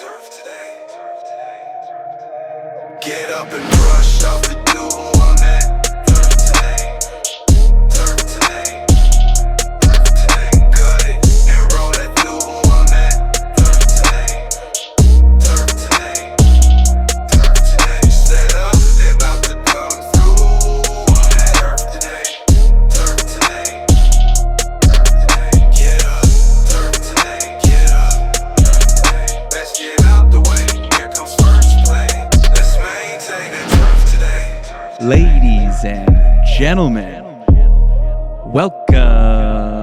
Surf today. Get up and brush off the dew on that. Surf today. Surf today. Surf today. Cut it and roll that dew on that. Surf today. Surf today. Surf today. Set up, they about to come through on that. Surf today. Surf today. Surf today. Get up. Surf today. Get up. Surf today. Let's get out the way. Here comes first play. Let's maintain that turf today. Ladies and gentlemen, welcome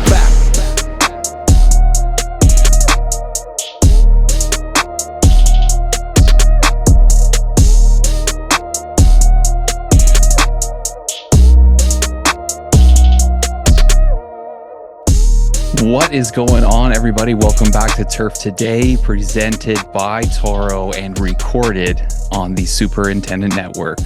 back. What is going on, everybody? Welcome back to Turf Today, presented by Toro and recorded on the Superintendent Network.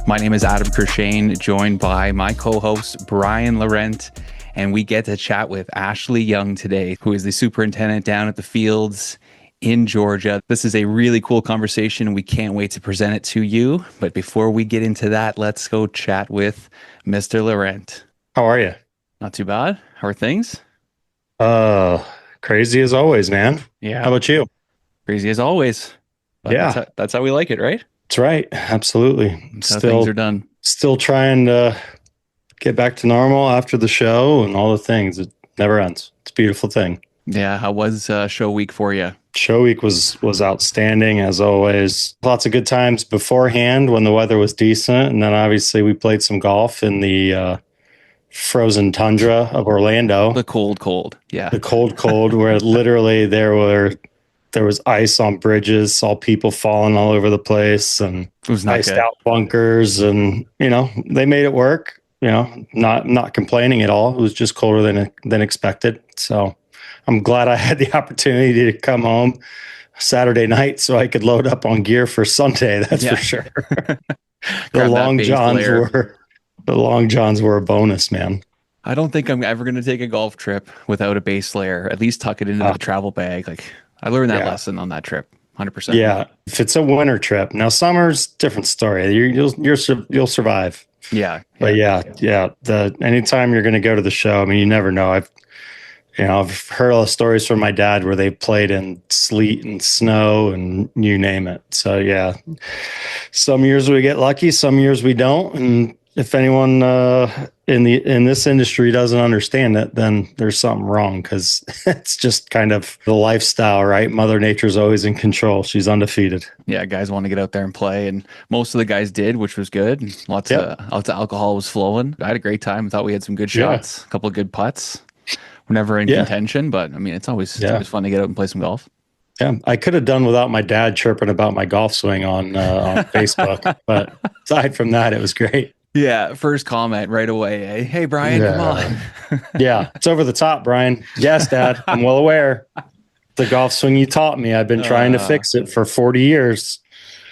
My name is Adam Kershane, joined by my co-host Brian Laurent, and we get to chat with Ashley Young today, who is the superintendent down at the fields in Georgia. This is a really cool conversation, and we can't wait to present it to you. But before we get into that, let's go chat with Mr. Laurent. How are you? Not too bad. How are things? Crazy as always, man. Yeah. How about you? Crazy as always. But Yeah. that's how we like it, right? That's right. Absolutely. That's how things are done. Still trying to get back to normal after the show and all the things. It never ends. It's a beautiful thing. Yeah. How was show week for you? Show week was outstanding as always. Lots of good times beforehand when the weather was decent, and then obviously we played some golf in the frozen tundra of Orlando. The cold. Yeah. The cold, where literally there was ice on bridges, saw people falling all over the place, and It was not iced good. out bunkers, and they made it work. Not complaining at all. It was just colder than expected. So I'm glad I had the opportunity to come home Saturday night so I could load up on gear for Sunday. That's Yeah. for sure. Grab that The long johns were a bonus, man. I don't think I'm ever going to take a golf trip without a base layer. At least tuck it into the travel bag. Like I learned that Yeah. lesson on that trip. 100%. Yeah, if it's a winter trip. Now summer's different story. You'll survive. Yeah. But yeah. Anytime you're going to go to the show, I mean, you never know. I've heard all the stories from my dad where they played in sleet and snow and you name it. So yeah, some years we get lucky, some years we don't. And if anyone in this industry doesn't understand it, then there's something wrong, because it's just kind of the lifestyle, right? Mother Nature's always in control. She's undefeated. Yeah. Guys want to get out there and play. And most of the guys did, which was good. Lots of alcohol was flowing. I had a great time. I thought we had some good shots, a couple of good putts. We're never in contention, but I mean, it's always fun to get out and play some golf. Yeah, I could have done without my dad chirping about my golf swing on Facebook, but aside from that, it was great. Yeah, first comment right away. Hey, Brian, come on. Yeah, it's over the top, Brian. Yes, Dad, I'm well aware. The golf swing you taught me, I've been trying to fix it for 40 years.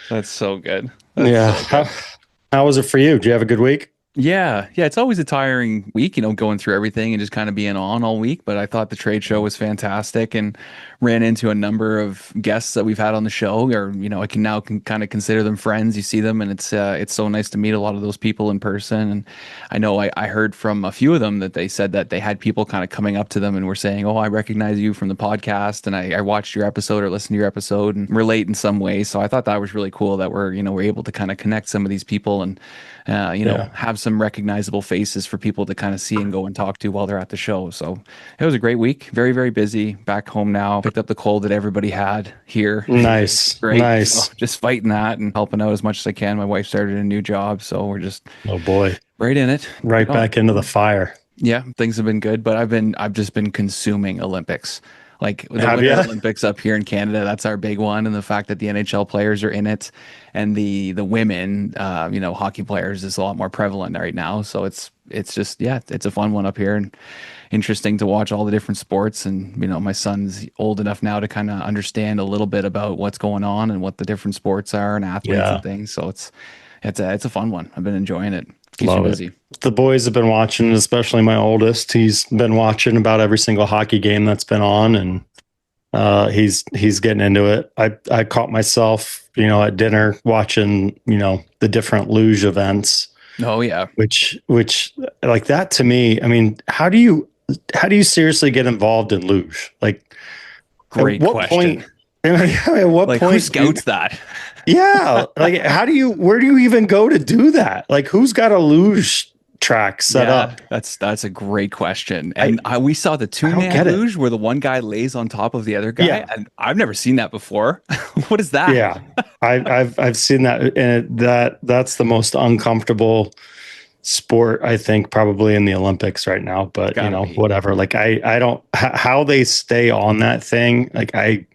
That's so good. How was it for you? Did you have a good week? Yeah, it's always a tiring week, going through everything and just kind of being on all week. But I thought the trade show was fantastic and ran into a number of guests that we've had on the show, or I can kind of consider them friends. You see them, and it's so nice to meet a lot of those people in person. And I know I heard from a few of them that they said that they had people kind of coming up to them and were saying, "Oh, I recognize you from the podcast, and I watched your episode or listened to your episode and relate in some way." So I thought that was really cool that we're able to kind of connect some of these people and have some recognizable faces for people to kind of see and go and talk to while they're at the show. So it was a great week. Very, very busy. Back home now. Picked up the cold that everybody had here. Nice. Great. Nice. So just fighting that and helping out as much as I can. My wife started a new job, so we're just Oh boy. right in it. Right back into the fire. Yeah, things have been good, but I've just been consuming Olympics. Like the Have Winter ya? Olympics up here in Canada, that's our big one, and the fact that the NHL players are in it, and the women, hockey players is a lot more prevalent right now. So it's just it's a fun one up here, and interesting to watch all the different sports. And my son's old enough now to kind of understand a little bit about what's going on and what the different sports are and athletes and things. So it's a fun one. I've been enjoying it. Keeps Love me it. busy. The boys have been watching, especially my oldest. He's been watching about every single hockey game that's been on, and He's getting into it. I caught myself, at dinner watching, the different luge events, Oh yeah. which like that to me, I mean, how do you seriously get involved in luge? Like at Great what question. point, at what Like who point scouts that? yeah, like where do you even go to do that? Like who's got a luge track set Yeah, up? that's a great question. I And we saw the I don't two-man get it. luge where the one guy lays on top of the other guy, Yeah. and I've never seen that before. What is that? Yeah. I've seen that, and that's the most uncomfortable sport, I think, probably in the Olympics right now. But Gotta be. whatever. Like I don't how they stay on that thing. Like And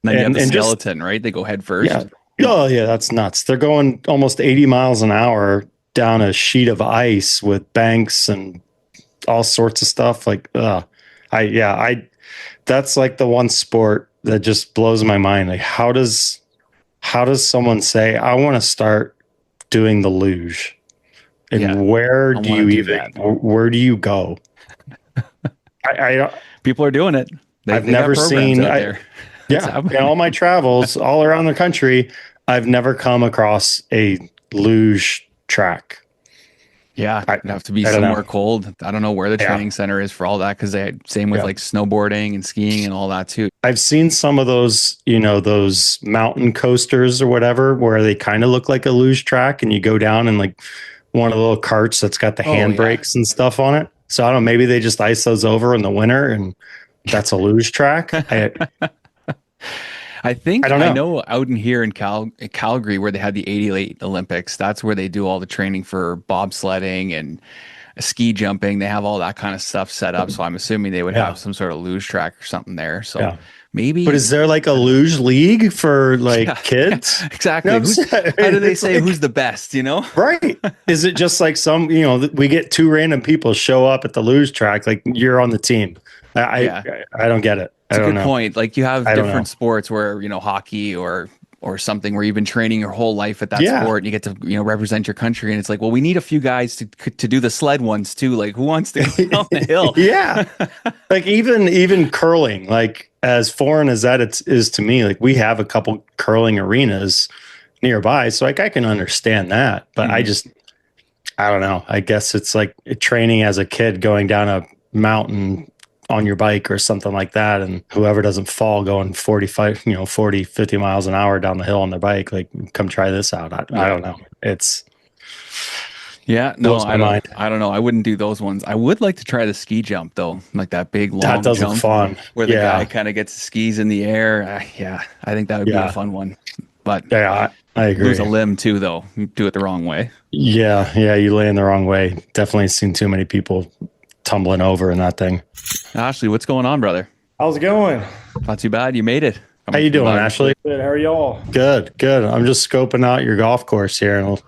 then you have the and just skeleton, right? They go head yeah. first. Oh yeah, that's nuts. They're going almost 80 miles an hour down a sheet of ice with banks and all sorts of stuff. Like I that's like the one sport that just blows my mind. Like how does someone say, I want to start doing the luge? And Yeah, where I do want you to do even that. where do you go? I People are doing it. I've They got never programs seen out there. It's yeah, happening. in all my travels all around the country, I've never come across a luge track. Yeah, I, it'd have to be I don't somewhere know. cold. I don't know where the Yeah. training center is for all that because they same with Yeah. like snowboarding and skiing and all that too. I've seen some of those, those mountain coasters or whatever, where they kind of look like a luge track and you go down in like one of the little carts that's got the Oh yeah. handbrakes and stuff on it. So I don't know, maybe they just ice those over in the winter and that's a luge track. I think I don't I know. know out in here in Calgary where they had the 88 Olympics, that's where they do all the training for bobsledding and ski jumping. They have all that kind of stuff set up. So I'm assuming they would Yeah. have some sort of luge track or something there. So Yeah. But maybe is there like a luge league for like yeah, kids? exactly. You know what I'm saying? How do they It's say like, who's the best, you know? right. Is it just like we get two random people show up at the luge track, like you're on the team? Yeah. I don't get it. I It's a don't good know. point. Like you have I don't know. different sports where, hockey or something where you've been training your whole life at that Yeah. sport and you get to, represent your country. And it's like, well, we need a few guys to do the sled ones too. Like who wants to go down the hill? Yeah. Like even curling, like as foreign as that is to me, like we have a couple curling arenas nearby. So like I can understand that. But I don't know. I guess it's like training as a kid going down a mountain on your bike or something like that. And whoever doesn't fall going 45, 40, 50 miles an hour down the hill on their bike, like come try this out. I don't know. It's Yeah, no, blows my mind. I don't know. I wouldn't do those ones. I would like to try the ski jump though, like that big long That does look jump fun. where the guy Yeah. kind of gets the skis in the air. Yeah, I think that would be a Yeah. fun one. But Yeah, I agree. lose a limb too, though. You do it the wrong way. Yeah, you lay in the wrong way. Definitely seen too many people tumbling over in that thing. Ashley, what's going on, brother? How's it going? Not too bad. You made it. How you doing, Ashley? Good. How are y'all? Good. I'm just scoping out your golf course here, and the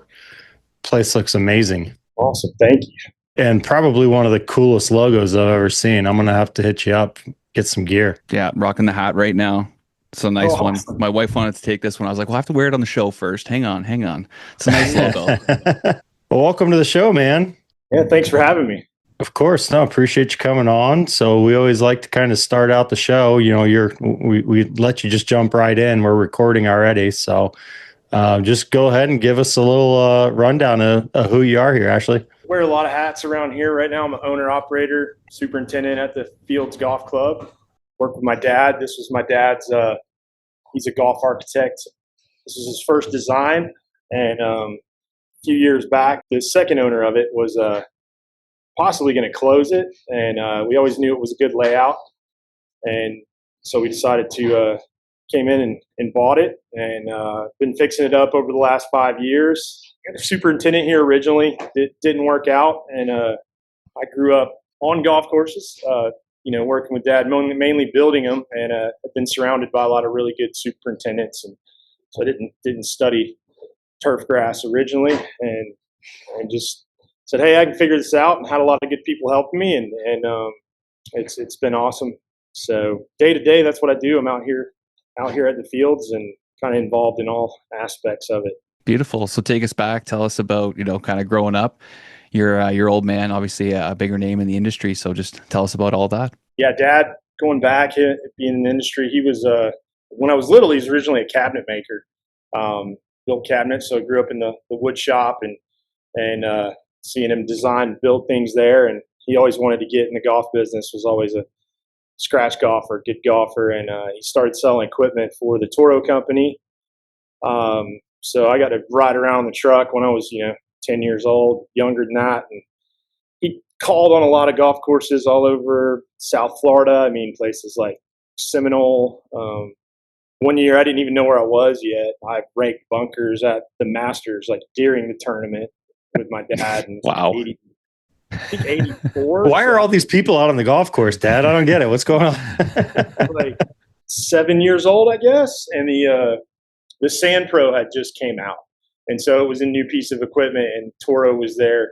place looks amazing. Awesome. Thank you. And probably one of the coolest logos I've ever seen. I'm gonna have to hit you up, get some gear. Yeah, rocking the hat right now. It's a nice Oh, one. awesome. My wife wanted to take this one. I was like, we'll have to wear it on the show first. Hang on. It's a nice logo. Well, welcome to the show, man. Yeah, thanks for having me. Of course, no, appreciate you coming on. So we always like to kind of start out the show. We let you just jump right in. We're recording already, so just go ahead and give us a little rundown of who you are here, Ashley. Wear a lot of hats around here. Right now, I'm an owner operator, superintendent at the Fields Golf Club. Work with my dad. This was my dad's. He's a golf architect. This was his first design, and a few years back, the second owner of it was possibly going to close it, and we always knew it was a good layout, and so we decided to came in and bought it, and been fixing it up over the last 5 years. Got a superintendent here originally. It didn't work out, and I grew up on golf courses, working with dad, mainly building them, and I've been surrounded by a lot of really good superintendents, and so I didn't study turf grass originally, and just said, hey, I can figure this out, and had a lot of good people helping me, and it's been awesome. So day to day, that's what I do. I'm out here at the fields and kind of involved in all aspects of it. Beautiful. So take us back. Tell us about, kind of growing up. You're your old man, obviously a bigger name in the industry. So just tell us about all that. Yeah, dad going back, being in the industry, he was, when I was little, he was originally a cabinet maker, built cabinets. So I grew up in the wood shop and seeing him design and build things there. And he always wanted to get in the golf business, was always a scratch golfer, good golfer. And he started selling equipment for the Toro company. So I got to ride around the truck when I was, 10 years old, younger than that. And he called on a lot of golf courses all over South Florida. I mean, places like Seminole. One year, I didn't even know where I was yet. I ranked bunkers at the Masters, like during the tournament with my dad. And Wow. 84. Why are all these people out on the golf course, Dad? I don't get it. What's going on? Like 7 years old, I guess. And the Sand Pro had just came out. And so it was a new piece of equipment, and Toro was there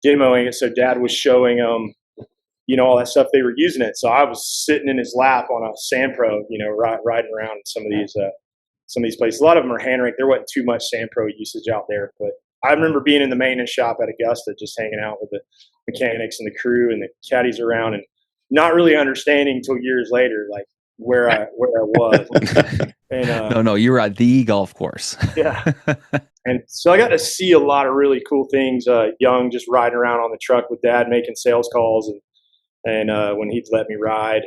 demoing it. So Dad was showing all that stuff they were using it. So I was sitting in his lap on a Sand Pro, riding around some of these places. A lot of them are hand ranked. There wasn't too much Sand Pro usage out there, but I remember being in the maintenance shop at Augusta, just hanging out with the mechanics and the crew and the caddies around, and not really understanding until years later, like where I was. And No, you were at the golf course. yeah. And so I got to see a lot of really cool things, young, just riding around on the truck with Dad, making sales calls, and when he'd let me ride.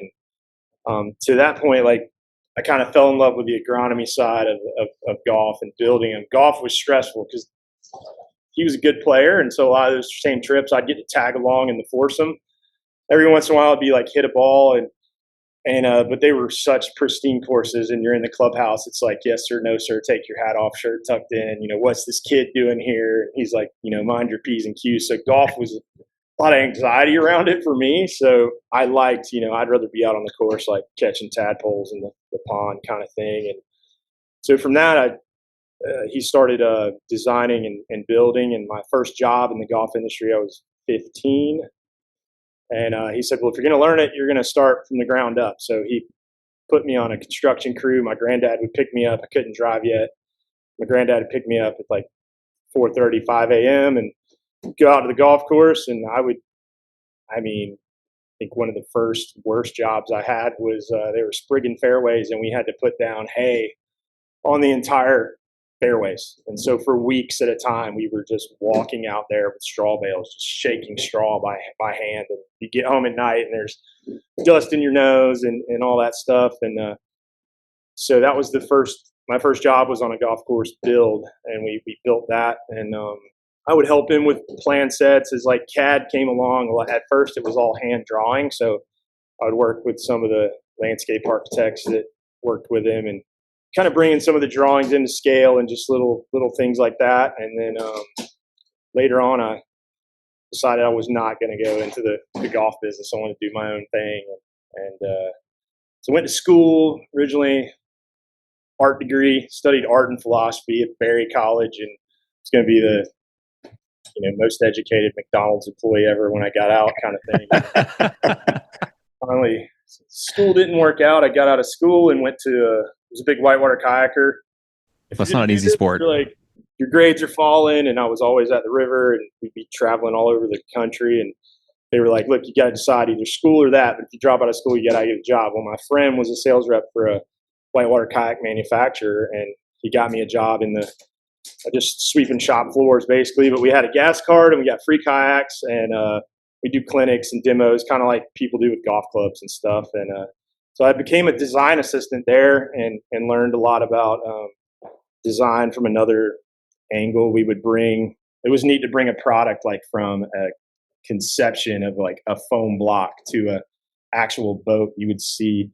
And to that point, like, I kind of fell in love with the agronomy side of golf and building. And golf was stressful because he was a good player. And so a lot of those same trips, I'd get to tag along in the foursome. Every once in a while, I'd be like, hit a ball. But they were such pristine courses, and you're in the clubhouse. It's like, yes, sir, no, sir, take your hat off, shirt tucked in. What's this kid doing here? He's like, mind your P's and Q's. So golf was a lot of anxiety around it for me. So I liked, I'd rather be out on the course, like catching tadpoles in the pond kind of thing. And so from that, he started designing and building. And my first job in the golf industry, I was 15. And he said, well, if you're going to learn it, you're going to start from the ground up. So he put me on a construction crew. My granddad would pick me up. I couldn't drive yet. My granddad would pick me up at like 4:30, 5 a.m. and go out to the golf course. And I think one of the worst jobs I had was they were sprigging fairways, and we had to put down hay on the entire fairways. And so for weeks at a time, we were just walking out there with straw bales, just shaking straw by hand. And you get home at night and there's dust in your nose and all that stuff. And so that was my first job was on a golf course build, and we built that. And I would help him with plan sets as like CAD came along. At first it was all hand drawing. So I would work with some of the landscape architects that worked with him and kind of bringing some of the drawings into scale and just little things like that. And then later on, I decided I was not going to go into the golf business. I wanted to do my own thing. And so I went to school, originally art degree, studied art and philosophy at Berry College, and it's going to be the most educated McDonald's employee ever when I got out kind of thing. Finally, school didn't work out. I got out of school and went to was a big whitewater kayaker. That's not an easy sport. Like, your grades are falling, and I was always at the river, and we'd be traveling all over the country. And they were like, "Look, you got to decide either school or that. But if you drop out of school, you got to get a job." Well, my friend was a sales rep for a whitewater kayak manufacturer, and he got me a job in just sweeping shop floors basically. But we had a gas card, and we got free kayaks, and we do clinics and demos, kind of like people do with golf clubs and stuff. And so I became a design assistant there and learned a lot about design from another angle. It was neat to bring a product like from a conception of like a foam block to a actual boat you would see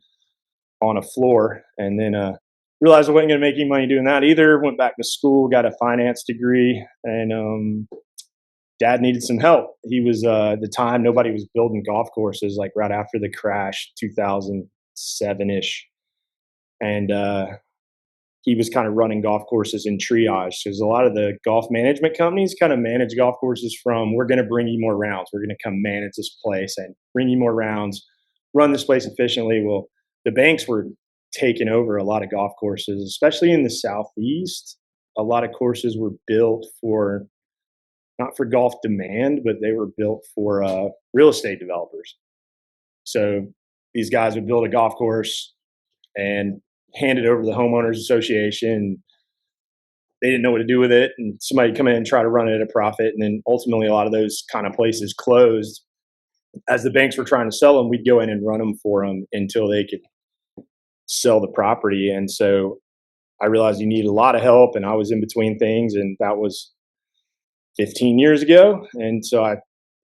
on a floor. And then realized I wasn't going to make any money doing that either. Went back to school, got a finance degree, and Dad needed some help. He was at the time, nobody was building golf courses, like right after the crash, 2007-ish. And he was kind of running golf courses in triage. Because a lot of the golf management companies kind of manage golf courses from, we're going to bring you more rounds. We're going to come manage this place and bring you more rounds, run this place efficiently. Well, the banks were taking over a lot of golf courses, especially in the Southeast. A lot of courses were built for, not for golf demand, but they were built for real estate developers. So these guys would build a golf course and hand it over to the homeowners association. They didn't know what to do with it, and somebody would come in and try to run it at a profit. And then ultimately, a lot of those kind of places closed. As the banks were trying to sell them, we'd go in and run them for them until they could sell the property. And so I realized you need a lot of help, and I was in between things, and that was 15 years ago. And so I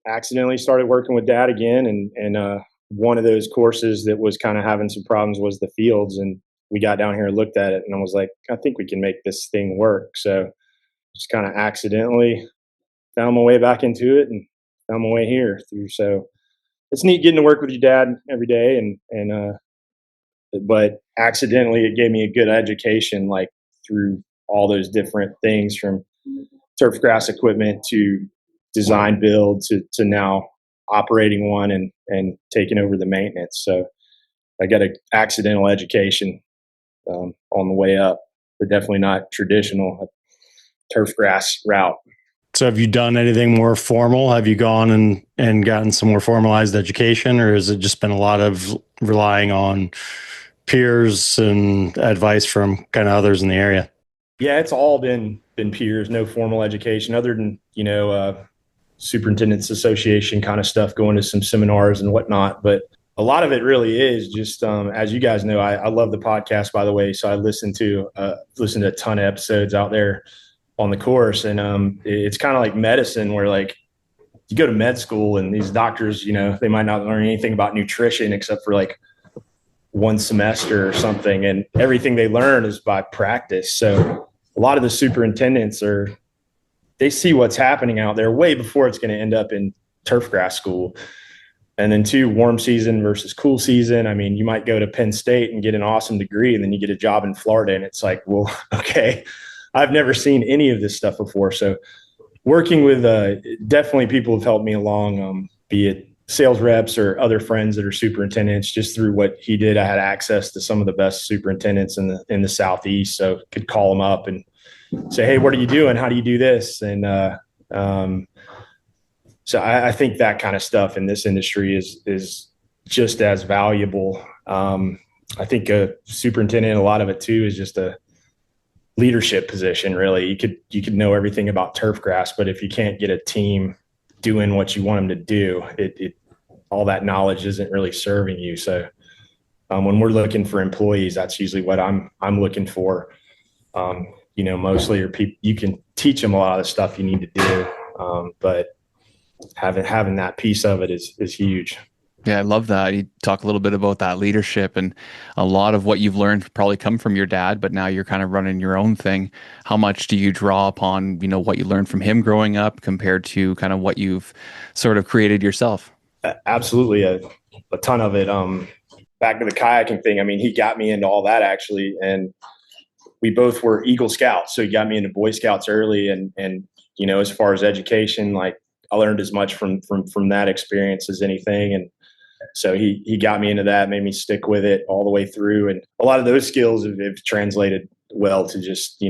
accidentally started working with Dad again, and one of those courses that was kind of having some problems was the fields, and we got down here and looked at it, and I was like, I think we can make this thing work. So just kind of accidentally found my way back into it and found my way here through. So it's neat getting to work with your dad every day, but accidentally it gave me a good education, like through all those different things, from turf grass equipment to design build to now operating one and taking over the maintenance. So I got an accidental education on the way up, but definitely not traditional turf grass route. So have you done anything more formal? Have you gone and gotten some more formalized education, or has it just been a lot of relying on peers and advice from kind of others in the area? Yeah, it's all been peers, no formal education other than, Superintendent's Association kind of stuff, going to some seminars and whatnot. But a lot of it really is just, as you guys know, I love the podcast, by the way. So I listen to a ton of episodes out there on the course. And it's kind of like medicine, where like you go to med school and these doctors, they might not learn anything about nutrition except for like one semester or something. And everything they learn is by practice. So a lot of the superintendents they see what's happening out there way before it's going to end up in turf grass school. And then warm season versus cool season. I mean, you might go to Penn State and get an awesome degree, and then you get a job in Florida, and it's like, well, okay, I've never seen any of this stuff before. So working with definitely people have helped me along, be it sales reps or other friends that are superintendents. Just through what he did, I had access to some of the best superintendents in the Southeast, so could call them up and say, hey, what are you doing? How do you do this? And so I think that kind of stuff in this industry is just as valuable. I think a superintendent, a lot of it too, is just a leadership position. Really, you could know everything about turf grass, but if you can't get a team doing what you want them to do, it all that knowledge isn't really serving you. So when we're looking for employees, that's usually what I'm looking for. Mostly your people. You can teach them a lot of the stuff you need to do, but having that piece of it is huge. Yeah, I love that. You talk a little bit about that leadership, and a lot of what you've learned probably come from your dad, but now you're kind of running your own thing. How much do you draw upon, what you learned from him growing up compared to kind of what you've sort of created yourself? Absolutely. A ton of it. Back to the kayaking thing. I mean, he got me into all that actually. And we both were Eagle Scouts. So he got me into Boy Scouts early. And as far as education, like I learned as much from that experience as anything. And so he got me into that, made me stick with it all the way through. And a lot of those skills have translated well to just,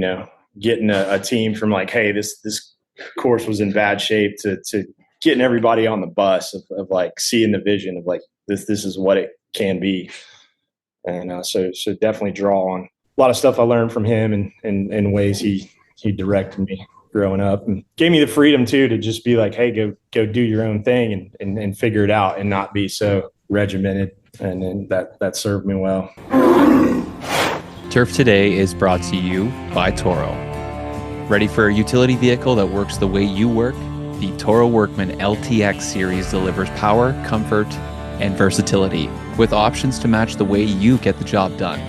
getting a team from like, hey, this course was in bad shape to getting everybody on the bus of like seeing the vision of like, this is what it can be. And so definitely draw on a lot of stuff I learned from him and ways he directed me growing up, and gave me the freedom too to just be like, hey, go do your own thing and figure it out, and not be so regimented. And then that served me well. Turf Today is brought to you by Toro. Ready for a utility vehicle that works the way you work? The Toro Workman LTX series delivers power, comfort, and versatility, with options to match the way you get the job done.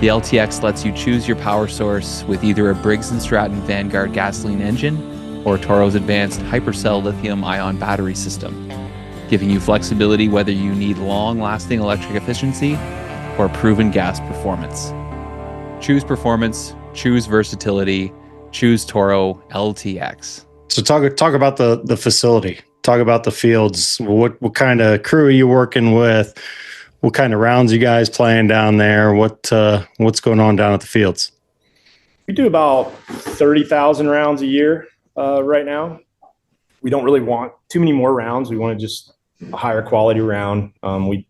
The LTX lets you choose your power source with either a Briggs & Stratton Vanguard gasoline engine or Toro's advanced Hypercell lithium-ion battery system, giving you flexibility whether you need long-lasting electric efficiency or proven gas performance. Choose performance, choose versatility, choose Toro LTX. So talk about the facility. Talk about the fields. What kind of crew are you working with? What kind of rounds you guys playing down there? What's going on down at the fields? We do about 30,000 rounds a year right now. We don't really want too many more rounds. We want to just a higher quality round. We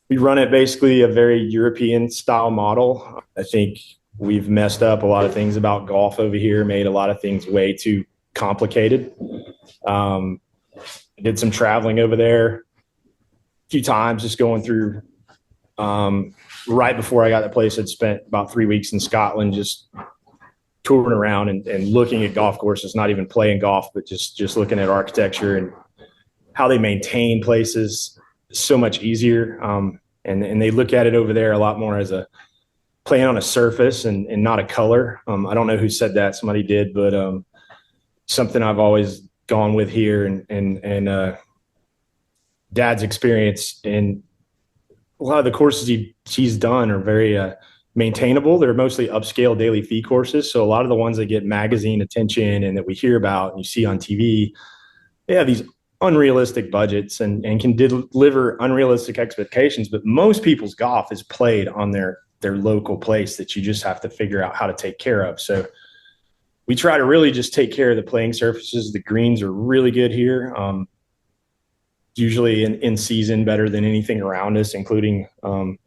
We run it basically a very European style model. I think we've messed up a lot of things about golf over here, made a lot of things way too complicated. Did some traveling over there a few times, just going through. Right before I got the place, I'd spent about 3 weeks in Scotland, just touring around and looking at golf courses, not even playing golf, but just looking at architecture and how they maintain places. So much easier. And they look at it over there a lot more as a playing on a surface and not a color. I don't know who said that. Somebody did, but something I've always gone with here and Dad's experience in a lot of the courses he's done are very maintainable. They're mostly upscale daily fee courses. So a lot of the ones that get magazine attention and that we hear about and you see on TV, they have these unrealistic budgets and can deliver unrealistic expectations. But most people's golf is played on their local place that you just have to figure out how to take care of. So we try to really just take care of the playing surfaces. The greens are really good here. Usually in season better than anything around us, including, I don't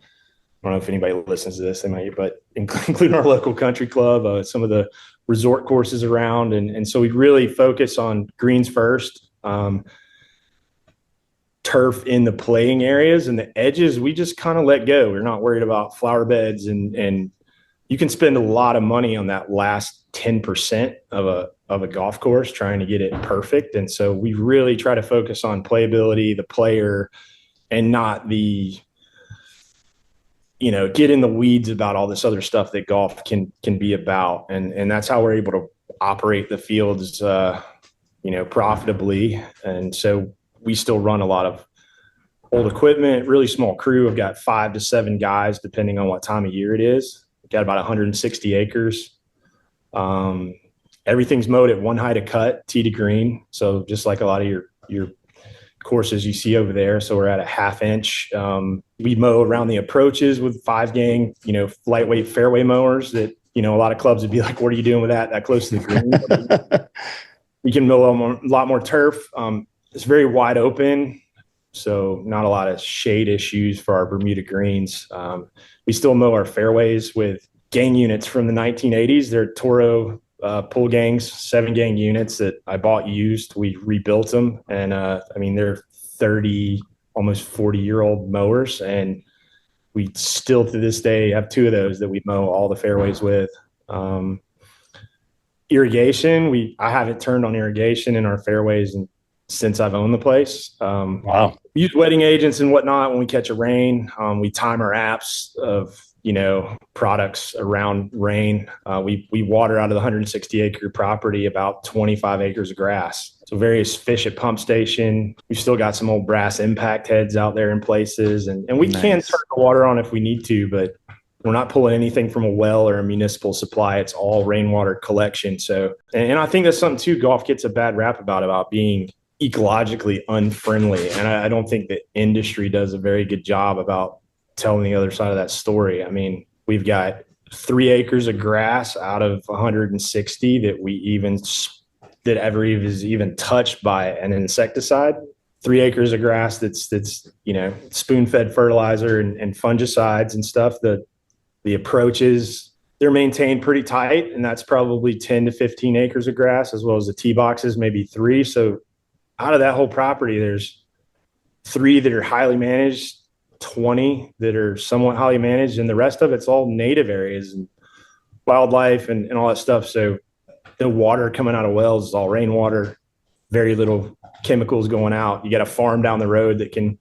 know if anybody listens to this, they might, but including our local country club, some of the resort courses around. And so we really focus on greens first, turf in the playing areas, and the edges we just kind of let go. We're not worried about flower beds, and you can spend a lot of money on that last 10% of a golf course trying to get it perfect. And so we really try to focus on playability, the player, and not the, get in the weeds about all this other stuff that golf can be about. And that's how we're able to operate the fields, profitably. And so we still run a lot of old equipment, really small crew. I've got 5 to 7 guys, depending on what time of year it is. We've got about 160 acres. Everything's mowed at one height of cut, tee to green. So just like a lot of your courses you see over there. So we're at a 1/2 inch. We mow around the approaches with 5-gang, lightweight fairway mowers that, a lot of clubs would be like, what are you doing with that close to the green? We can mow a lot more turf. It's very wide open, so not a lot of shade issues for our Bermuda greens. We still mow our fairways with gang units from the 1980s. They're Toro pull gangs, 7-gang units that I bought used. We rebuilt them, and they're 30, almost 40-year-old mowers, and we still to this day have 2 of those that we mow all the fairways with. Irrigation, I haven't turned on irrigation in our fairways since I've owned the place. Wow. We use wetting agents and whatnot when we catch a rain. We time our apps of, products around rain. We water out of the 160-acre property about 25 acres of grass. So various fish at pump station. We've still got some old brass impact heads out there in places. And we can turn the water on if we need to, but we're not pulling anything from a well or a municipal supply. It's all rainwater collection. So, and I think that's something too, golf gets a bad rap about being ecologically unfriendly. And I don't think the industry does a very good job about telling the other side of that story. I mean, we've got 3 acres of grass out of 160 that ever is even touched by an insecticide. 3 acres of grass that's spoon-fed fertilizer and fungicides and stuff. The approaches, they're maintained pretty tight, and that's probably 10 to 15 acres of grass, as well as the tee boxes, maybe 3. So out of that whole property, there's 3 that are highly managed, 20 that are somewhat highly managed, and the rest of it's all native areas and wildlife and all that stuff. So the water coming out of wells is all rainwater, very little chemicals going out. You got a farm down the road that can,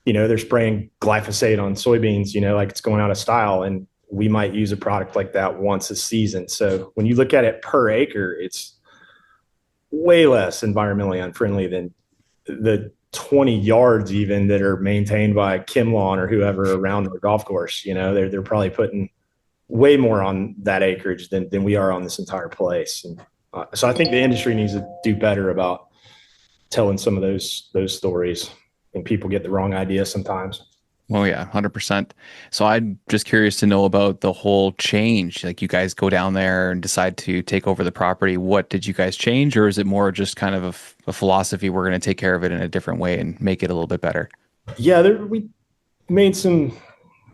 they're spraying glyphosate on soybeans, like it's going out of style. And we might use a product like that once a season. So when you look at it per acre, it's way less environmentally unfriendly than the 20 yards even that are maintained by ChemLawn or whoever around the golf course. They're probably putting way more on that acreage than we are on this entire place. And so I think the industry needs to do better about telling some of those stories. I think people get the wrong idea sometimes. Well, yeah, 100%. So I'm just curious to know about the whole change. Like, you guys go down there and decide to take over the property. What did you guys change, or is it more just kind of a philosophy? We're going to take care of it in a different way and make it a little bit better. Yeah, Made some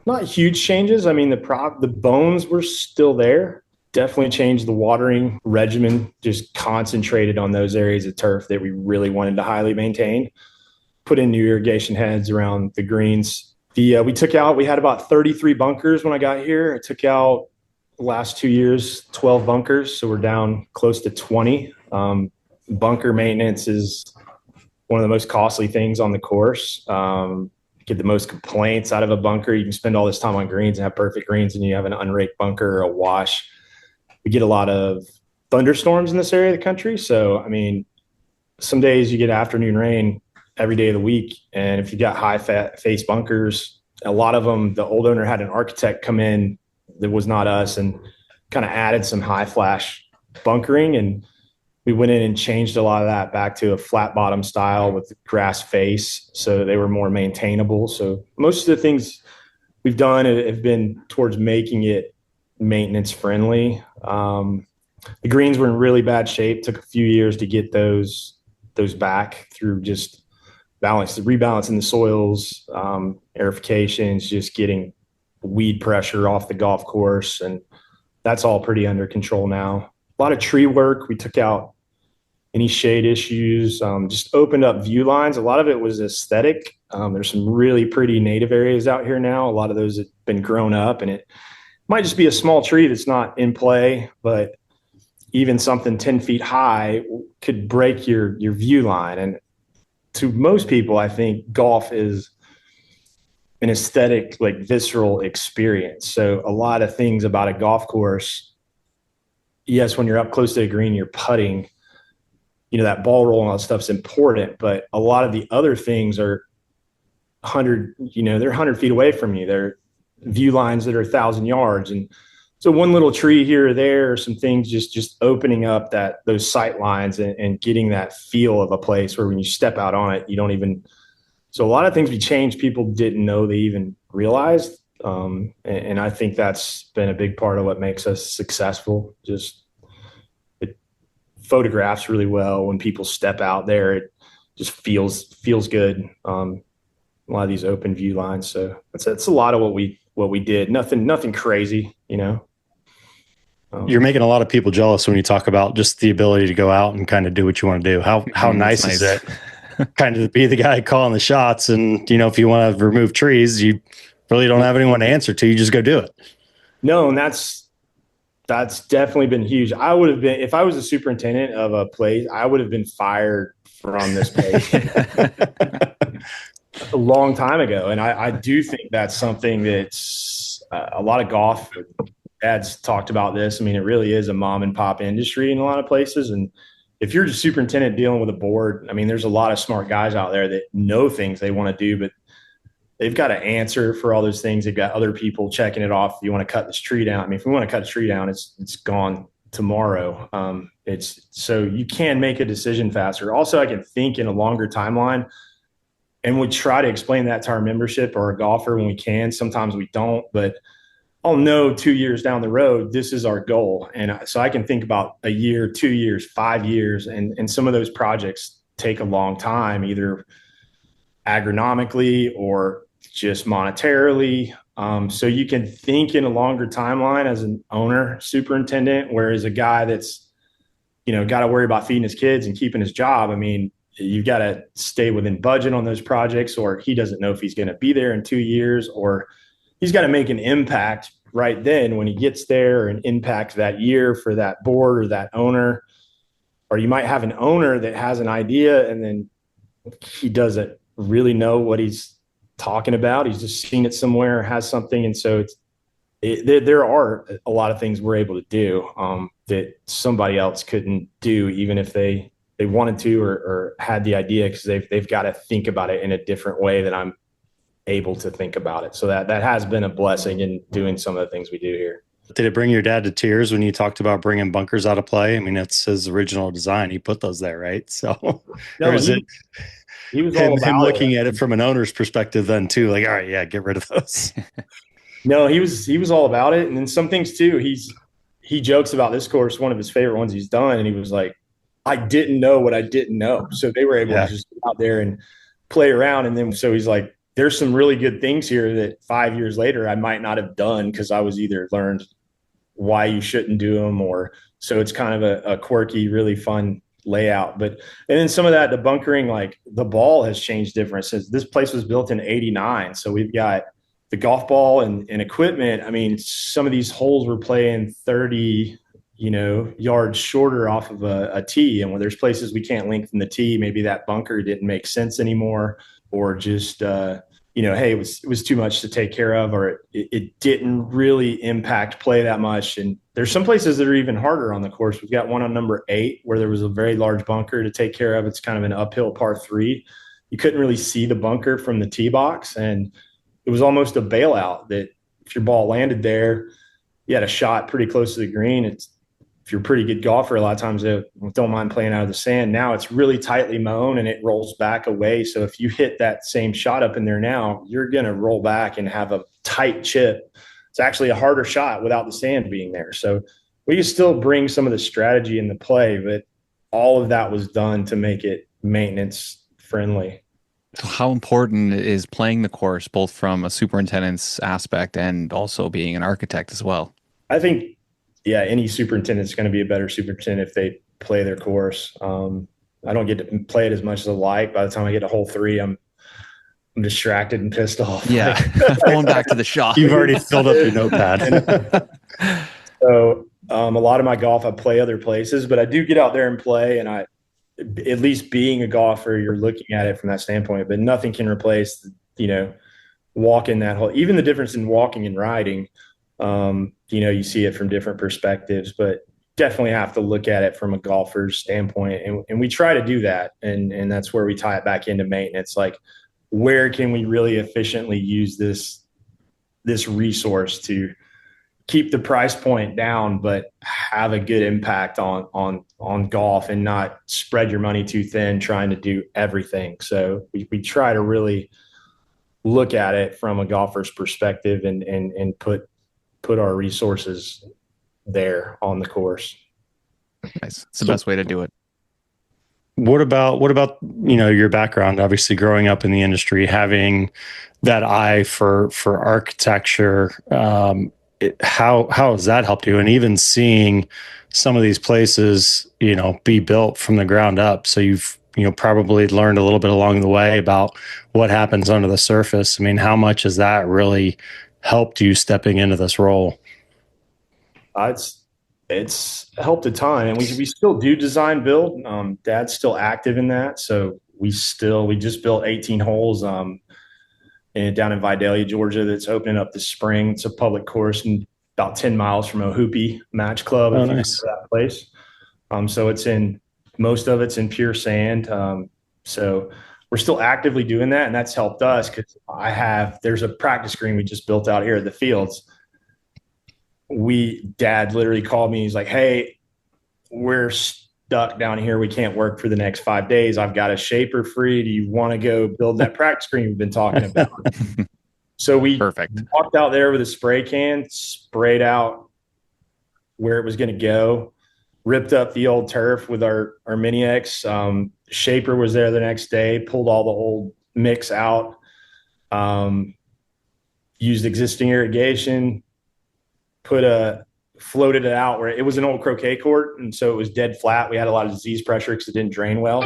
not huge changes. I mean, the bones were still there. Definitely changed the watering regimen, just concentrated on those areas of turf that we really wanted to highly maintain. Put in new irrigation heads around the greens. We had about 33 bunkers when I got here. I took out the last 2 years, 12 bunkers. So we're down close to 20. Bunker maintenance is one of the most costly things on the course. Get the most complaints out of a bunker. You can spend all this time on greens and have perfect greens, and you have an unraked bunker or a wash. We get a lot of thunderstorms in this area of the country. So, I mean, some days you get afternoon rain every day of the week. And if you got high face bunkers, a lot of them, the old owner had an architect come in that was not us and kind of added some high flash bunkering. And we went in and changed a lot of that back to a flat bottom style with grass face so they were more maintainable. So most of the things we've done have been towards making it maintenance friendly. The greens were in really bad shape. Took a few years to get those back through just rebalancing the soils, aerifications, just getting weed pressure off the golf course. And that's all pretty under control now. A lot of tree work. We took out any shade issues, just opened up view lines. A lot of it was aesthetic. There's some really pretty native areas out here now. A lot of those have been grown up, and it might just be a small tree that's not in play, but even something 10 feet high could break your view line. And to most people, I think golf is an aesthetic, like visceral experience. So a lot of things about a golf course, yes, when you're up close to the green, you're putting, that ball roll and all that stuff's important, but a lot of the other things are 100, they're 100 feet away from you. They're view lines that are 1,000 yards. And so one little tree here or there, or some things just opening up those sight lines and getting that feel of a place where when you step out on it, you don't even. So a lot of things we changed, people didn't know they even realized. And I think that's been a big part of what makes us successful. Just it photographs really well when people step out there. It just feels good. A lot of these open view lines. So that's a lot of what we did. Nothing crazy, You're making a lot of people jealous when you talk about just the ability to go out and kind of do what you want to do. How nice is it kind of to be the guy calling the shots? And, if you want to remove trees, you really don't have anyone to answer to. You just go do it. No, and that's definitely been huge. I would have been, if I was a superintendent of a place, I would have been fired from this place a long time ago. And I do think that's something that's a lot of golf dads talked about this. I mean, it really is a mom and pop industry in a lot of places. And if you're just superintendent dealing with a board, I mean, there's a lot of smart guys out there that know things they want to do, but they've got to answer for all those things. They've got other people checking it off. You want to cut this tree down. I mean, if we want to cut a tree down, it's gone tomorrow. It's so you can make a decision faster. Also, I can think in a longer timeline, and we try to explain that to our membership or a golfer when we can. Sometimes we don't, but I'll know 2 years down the road, this is our goal. And so I can think about a year, 2 years, 5 years. And some of those projects take a long time, either agronomically or just monetarily. So you can think in a longer timeline as an owner, superintendent, whereas a guy that's, got to worry about feeding his kids and keeping his job. I mean, you've got to stay within budget on those projects, or he doesn't know if he's going to be there in 2 years, or he's got to make an impact right then when he gets there, and impact that year for that board or that owner. Or you might have an owner that has an idea and then he doesn't really know what he's talking about. He's just seen it somewhere, has something. And so there are a lot of things we're able to do that somebody else couldn't do, even if they wanted to or had the idea, because they've got to think about it in a different way than I'm able to think about it. So that has been a blessing in doing some of the things we do here. Did it bring your dad to tears when you talked about bringing bunkers out of play? I mean, it's his original design. He put those there, right? So No, or is it he was all about him looking at it from an owner's perspective then too? Like, all right, yeah, get rid of those. No, he was all about it. And then some things too, he jokes about this course, one of his favorite ones he's done. And he was like, I didn't know what I didn't know. So they were able to just get out there and play around. And then, so he's like, there's some really good things here that 5 years later I might not have done because I was either learned why you shouldn't do them, or so it's kind of a quirky, really fun layout. But and then some of that, the bunkering, like the ball has changed different since this place was built in '89. So we've got the golf ball and equipment. I mean, some of these holes were playing 30 yards shorter off of a tee, and when there's places we can't lengthen the tee, maybe that bunker didn't make sense anymore, or just hey, it was too much to take care of, or it didn't really impact play that much. And there's some places that are even harder on the course. We've got one on number 8 where there was a very large bunker to take care of. It's kind of an uphill par 3. You couldn't really see the bunker from the tee box, and it was almost a bailout that if your ball landed there, you had a shot pretty close to the green. If you're a pretty good golfer, a lot of times they don't mind playing out of the sand. Now it's really tightly mown and it rolls back away. So if you hit that same shot up in there now, you're going to roll back and have a tight chip. It's actually a harder shot without the sand being there. So we can still bring some of the strategy into play, but all of that was done to make it maintenance friendly. So how important is playing the course, both from a superintendent's aspect and also being an architect as well? I think, yeah, any superintendent is going to be a better superintendent if they play their course. I don't get to play it as much as I like. By the time I get to hole 3, I'm distracted and pissed off. Yeah, going back to the shot. You've already filled up your notepad. So a lot of my golf, I play other places, but I do get out there and play. And at least being a golfer, you're looking at it from that standpoint. But nothing can replace, walking that hole. Even the difference in walking and riding. You see it from different perspectives, but definitely have to look at it from a golfer's standpoint. And we try to do that. And that's where we tie it back into maintenance. Like, where can we really efficiently use this resource to keep the price point down, but have a good impact on golf and not spread your money too thin trying to do everything. So we try to really look at it from a golfer's perspective and put our resources there on the course. Nice. It's the best way to do it. What about your background, obviously growing up in the industry, having that eye for architecture, how has that helped you? And even seeing some of these places, be built from the ground up. So you've, probably learned a little bit along the way about what happens under the surface. I mean, how much has that really helped you stepping into this role? It's helped a ton, and we still do design build. Dad's still active in that, so we just built 18 holes down in Vidalia, Georgia. That's opening up this spring. It's a public course and about 10 miles from Ohoopee Match Club. Oh, nice. That place. So most of it's in pure sand. So we're still actively doing that, and that's helped us because there's a practice green we just built out here at the fields. Dad literally called me. He's like, "Hey, we're stuck down here. We can't work for the next 5 days. I've got a shaper free. Do you want to go build that practice green we've been talking about?" So we walked out there with a spray can, sprayed out where it was going to go, ripped up the old turf with our Mini X. Shaper was there the next day, pulled all the old mix out, used existing irrigation, floated it out where it was an old croquet court. And so it was dead flat. We had a lot of disease pressure because it didn't drain well.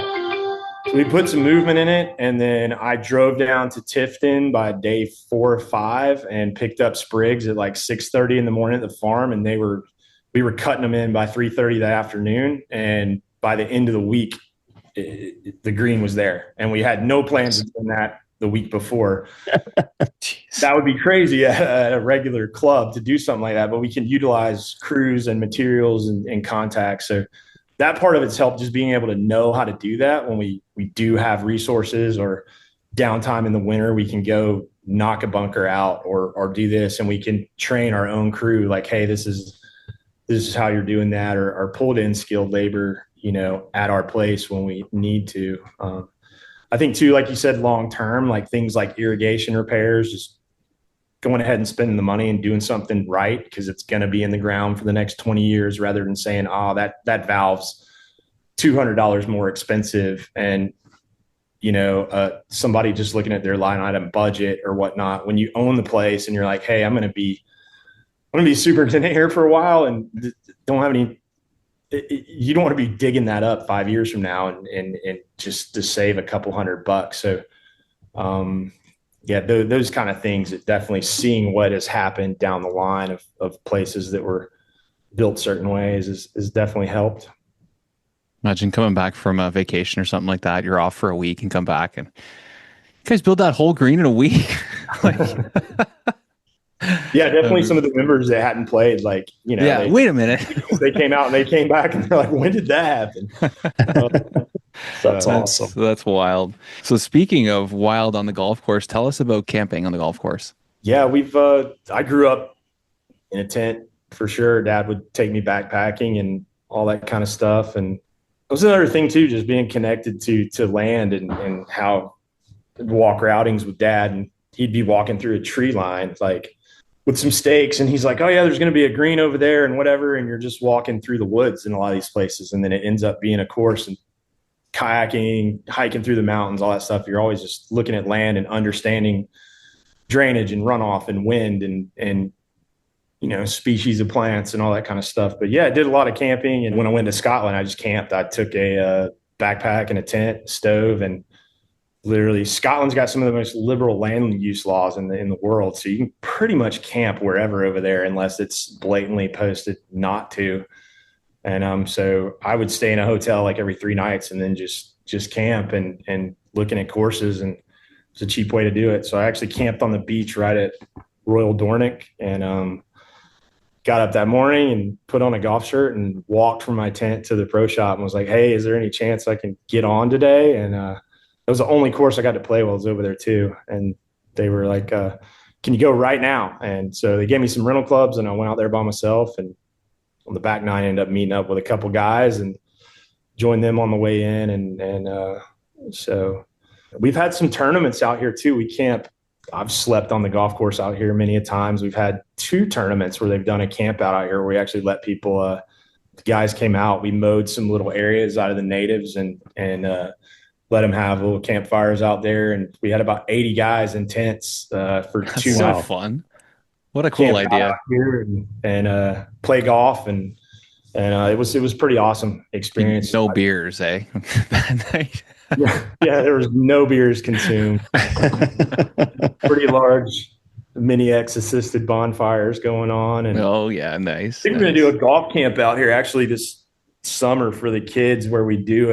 So we put some movement in it. And then I drove down to Tifton by day 4 or 5 and picked up sprigs at like 6:30 in the morning at the farm. And we were cutting them in by 3:30 that afternoon. And by the end of the week, the green was there. And we had no plans of doing that the week before. That would be crazy at a regular club to do something like that, but we can utilize crews and materials and contacts. So that part of it's helped, just being able to know how to do that when we do have resources or downtime in the winter. We can go knock a bunker out or do this, and we can train our own crew like, hey, this is how you're doing that, or pulled in skilled labor, at our place when we need to. I think too, like you said, long-term, like things like irrigation repairs, just going ahead and spending the money and doing something right, because it's going to be in the ground for the next 20 years, rather than saying, that valve's $200 more expensive. And, somebody just looking at their line item budget or whatnot. When you own the place and you're like, hey, I'm going to be superintendent here for a while and don't have any, you don't want to be digging that up 5 years from now and just to save a couple $100. So, those kind of things, definitely seeing what has happened down the line of places that were built certain ways is definitely helped. Imagine coming back from a vacation or something like that. You're off for a week and come back and you guys build that whole green in a week. Yeah, definitely some of the members that hadn't played, wait a minute. They came out and they came back and they're like, when did that happen? That's awesome. That's wild. So speaking of wild on the golf course, tell us about camping on the golf course. Yeah, I grew up in a tent for sure. Dad would take me backpacking and all that kind of stuff. And it was another thing too, just being connected to land and how I'd walk routings with Dad, and he'd be walking through a tree line, like with some stakes. And he's like, oh yeah, there's going to be a green over there and whatever. And you're just walking through the woods in a lot of these places. And then it ends up being a course, and kayaking, hiking through the mountains, all that stuff. You're always just looking at land and understanding drainage and runoff and wind and species of plants and all that kind of stuff. But yeah, I did a lot of camping. And when I went to Scotland, I just camped. I took a backpack and a tent, stove, and literally Scotland's got some of the most liberal land use laws in the world. So you can pretty much camp wherever over there unless it's blatantly posted not to. And so I would stay in a hotel like every 3 nights and then just camp and looking at courses, and it's a cheap way to do it. So I actually camped on the beach right at Royal Dornoch, and got up that morning and put on a golf shirt and walked from my tent to the pro shop and was like, hey, is there any chance I can get on today? And it was the only course I got to play while I was over there too. And they were like, can you go right now? And so they gave me some rental clubs, and I went out there by myself, and on the back nine, I ended up meeting up with a couple guys and joined them on the way in. And so we've had some tournaments out here too. I've slept on the golf course out here many a times. We've had 2 tournaments where they've done a camp out here where we actually let people, the guys came out, we mowed some little areas out of the natives and let them have little campfires out there. And we had about 80 guys in tents for 2 That's so fun. What a cool idea. Here and play golf. And it was pretty awesome experience. No beers, eh? That night. Yeah, there was no beers consumed. Pretty large mini X assisted bonfires going on. And oh yeah, nice. I think we're gonna do a golf camp out here actually this summer for the kids, where we do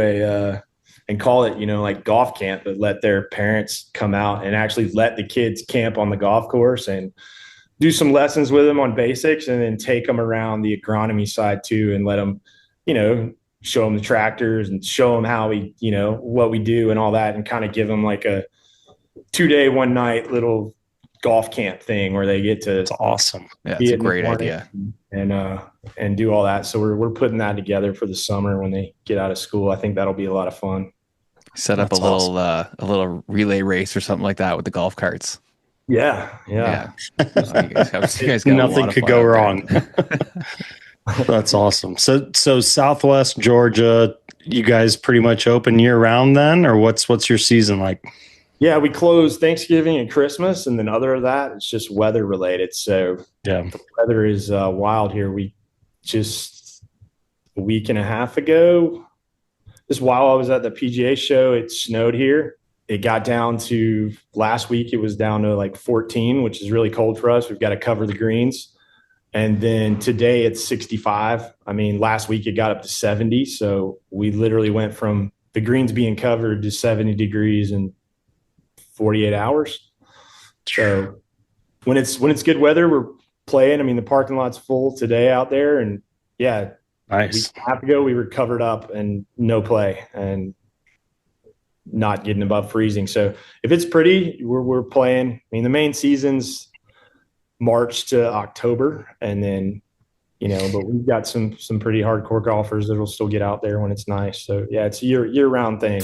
and call it, like golf camp, but let their parents come out and actually let the kids camp on the golf course and do some lessons with them on basics, and then take them around the agronomy side too, and let them, show them the tractors and show them how we, what we do and all that, and kind of give them like a 2-day, 1-night little golf camp thing where they get to. It's awesome. Yeah, it's a great idea. And do all that. So we're putting that together for the summer when they get out of school. I think that'll be a lot of fun. Set up a little relay race or something like that with the golf carts. Yeah. You guys got nothing could go wrong. That's awesome. So Southwest Georgia, you guys pretty much open year round then, or what's your season like? Yeah, we close Thanksgiving and Christmas, and then other than that, it's just weather related. So yeah, the weather is wild here. We just a week and a half ago, just while I was at the PGA show, it snowed here. It got down to last week, it was down to like 14, which is really cold for us. We've got to cover the greens. And then today it's 65. I mean, last week it got up to 70. So we literally went from the greens being covered to 70 degrees in 48 hours. So when it's good weather, we're playing. I mean, the parking lot's full today out there, and yeah, nice. A half ago we were covered up and no play and not getting above freezing. So if it's pretty, we're playing. I mean, the main season's March to October, and then but we've got some pretty hardcore golfers that will still get out there when it's nice. So yeah, it's a year-round thing.